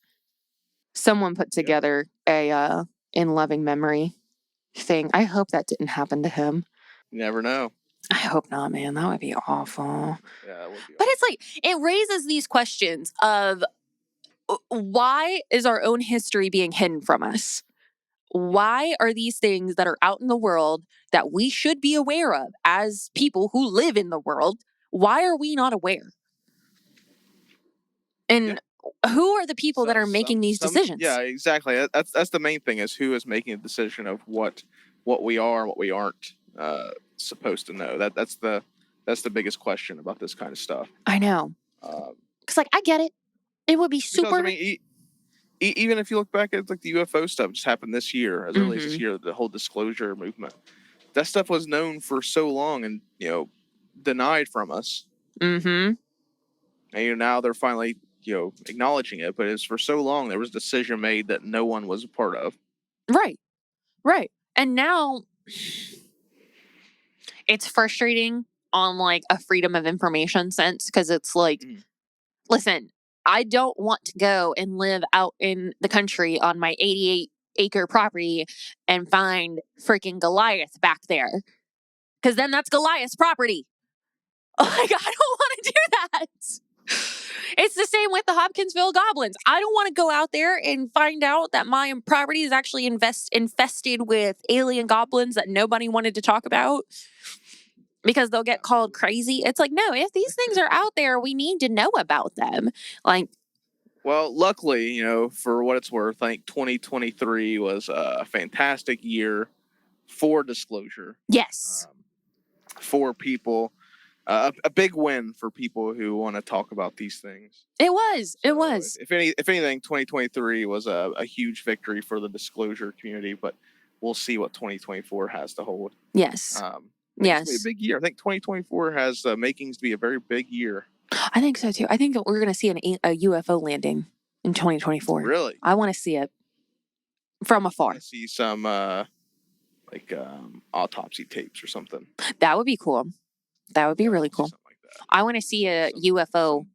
S1: Someone put together a in loving memory thing. I hope that didn't happen to him.
S4: You never know.
S1: I hope not, man. That would be awful.
S4: Yeah, that would be awful.
S1: But it's like, it raises these questions of why is our own history being hidden from us? Why are these things that are out in the world that we should be aware of as people who live in the world? Why are we not aware? And who are the people that are making these decisions?
S4: Yeah, exactly. That's the main thing, is who is making a decision of what we are and what we aren't supposed to know. That's the biggest question about this kind of stuff.
S1: I know. Because I get it. It would be super.
S4: Because, I mean, even if you look back at the UFO stuff just happened this year, as early as this year, the whole disclosure movement, that stuff was known for so long and denied from us.
S1: Mm-hmm.
S4: And now they're finally acknowledging it, but it's for so long there was a decision made that no one was a part of.
S1: Right. And now it's frustrating on a freedom of information sense, because it's listen, I don't want to go and live out in the country on my 88-acre property and find freaking Goliath back there. Because then that's Goliath's property. I don't want to do that. It's the same with the Hopkinsville goblins. I don't want to go out there and find out that my property is actually infested with alien goblins that nobody wanted to talk about, because they'll get called crazy. It's like, no, if these things are out there, we need to know about them.
S4: Well, luckily, for what it's worth, I think 2023 was a fantastic year for disclosure.
S1: Yes.
S4: For people, a big win for people who want to talk about these things.
S1: It was. So, it was.
S4: If anything, 2023 was a huge victory for the disclosure community, but we'll see what 2024 has to hold.
S1: Yes.
S4: Yes. It's a big year. I think 2024 has makings to be a very big year.
S1: I think so too. I think we're going to see a UFO landing in 2024.
S4: Really?
S1: I want to see it from afar.
S4: I see some autopsy tapes or something.
S1: That would be cool. That would be really cool. Like that. I want to see a UFO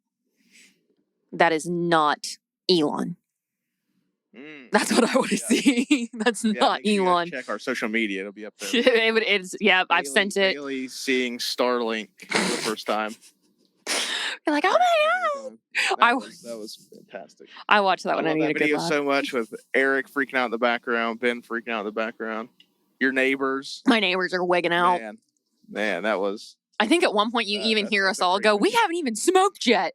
S1: that is not Elon. That's what I want to see. That's not Elon.
S4: Check our social media; it'll be up there.
S1: I've sent it.
S4: Really seeing Starlink for the first time.
S1: You're like, oh my god!
S4: That was fantastic.
S1: I watched that one. I need a good laugh.
S4: So much with Eric freaking out in the background, Ben freaking out in the background. Your neighbors.
S1: My neighbors are wigging out.
S4: Man, that was.
S1: I think at one point you even hear us all go, "We haven't even smoked yet."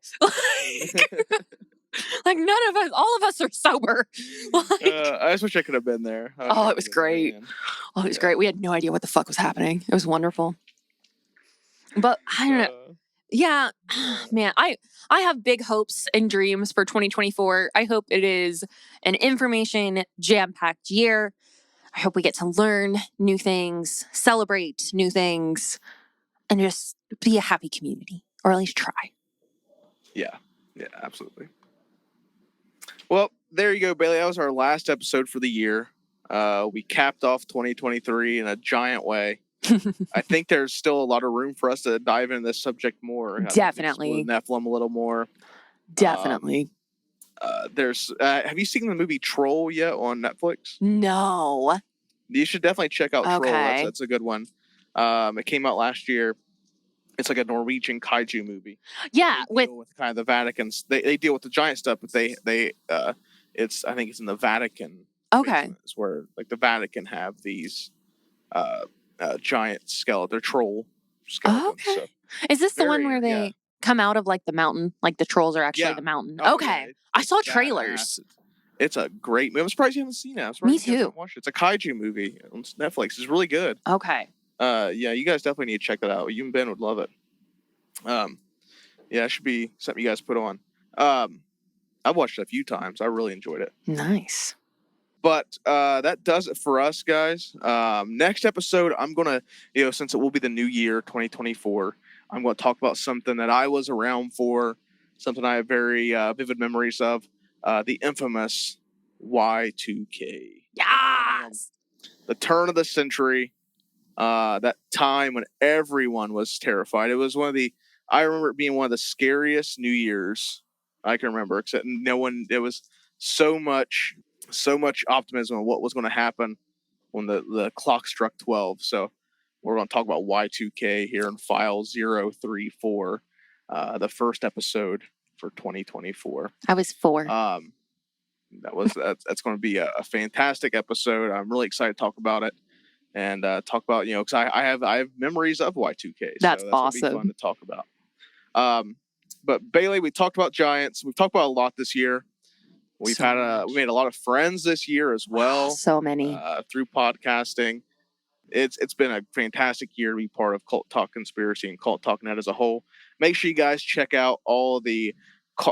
S1: Like none of us, all of us are sober.
S4: I just wish I could have been there.
S1: It was great. Oh, it was great. We had no idea what the fuck was happening. It was wonderful. But I don't know. Yeah, man, I have big hopes and dreams for 2024. I hope it is an information jam-packed year. I hope we get to learn new things, celebrate new things, and just be a happy community, or at least try.
S4: Yeah. Yeah, absolutely. Well, there you go, Bailey. That was our last episode for the year. We capped off 2023 in a giant way. I think there's still a lot of room for us to dive into this subject more.
S1: Definitely.
S4: Explore Nephilim a little more.
S1: Definitely.
S4: Have you seen the movie Troll yet on Netflix?
S1: No.
S4: You should definitely check out Troll.
S1: Okay.
S4: That's a good one. It came out last year. It's like a Norwegian kaiju movie.
S1: Yeah,
S4: with kind of the Vatican's. They deal with the giant stuff, but I think it's in the Vatican.
S1: Okay.
S4: It's where like the Vatican have these giant skeleton, they're troll skeletons.
S1: Okay. So is this the one where they come out of like the mountain? Like the trolls are actually the mountain.
S4: Oh,
S1: okay. I saw trailers.
S4: It's a great movie. I'm surprised you haven't seen it.
S1: Me too.
S4: It's a kaiju movie on Netflix. It's really good.
S1: Okay.
S4: Yeah, you guys definitely need to check that out. You and Ben would love it. Yeah, it should be something you guys put on. I've watched it a few times. I really enjoyed it.
S1: Nice.
S4: But that does it for us, guys. Next episode, I'm going to, since it will be the new year, 2024, I'm going to talk about something that I was around for, something I have very vivid memories of, the infamous Y2K.
S1: Yes!
S4: The turn of the century, that time when everyone was terrified. It was I remember it being one of the scariest New Year's I can remember, except there was so much optimism on what was going to happen when the clock struck 12. So we're going to talk about Y2K here in file 034, the first episode for 2024.
S1: I was 4.
S4: That's going to be a fantastic episode. I'm really excited to talk about it and talk about, because I have memories of Y2K.
S1: That's
S4: so
S1: awesome.
S4: Gonna be fun to talk about. But Bailey, we talked about giants. We've talked about a lot this year. We made a lot of friends this year as well.
S1: So many
S4: through podcasting. It's been a fantastic year to be part of Cult Talk Conspiracy and Cult Talk Net as a whole. Make sure you guys check out all the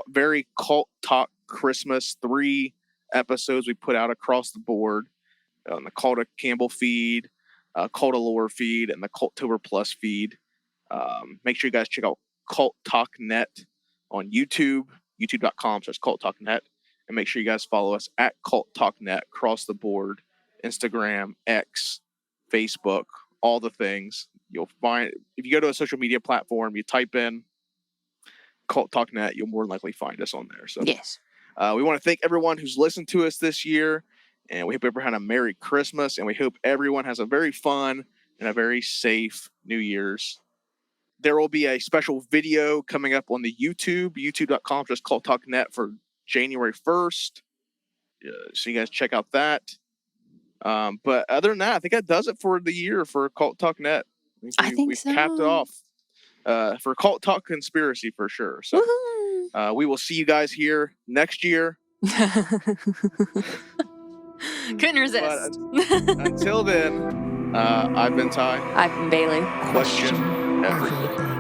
S4: very Cult Talk Christmas 3 episodes we put out across the board on the Cult of Campbell feed, Cult of Lore feed, and the Culttober Plus feed. Make sure you guys check out Cult Talk Net on YouTube, youtube.com/Cult Talk Net. And make sure you guys follow us at Cult Talk Net across the board, Instagram, X, Facebook, all the things. You'll find, if you go to a social media platform, you type in Cult Talk Net, you'll more than likely find us on there. So
S1: yes.
S4: We want to thank everyone who's listened to us this year, and we hope everyone had a Merry Christmas, and we hope everyone has a very fun and a very safe New Year's. There will be a special video coming up on the youtube.com/Cult Talk Net for January 1st. So you guys check out that. But other than that, I think that does it for the year for Cult Talk Net.
S1: I think
S4: we've
S1: so.
S4: capped it off for Cult Talk Conspiracy for sure. So we will see you guys here next year.
S1: Couldn't resist.
S4: Until then, I've been Ty.
S1: I've been Bailey.
S4: Question everything.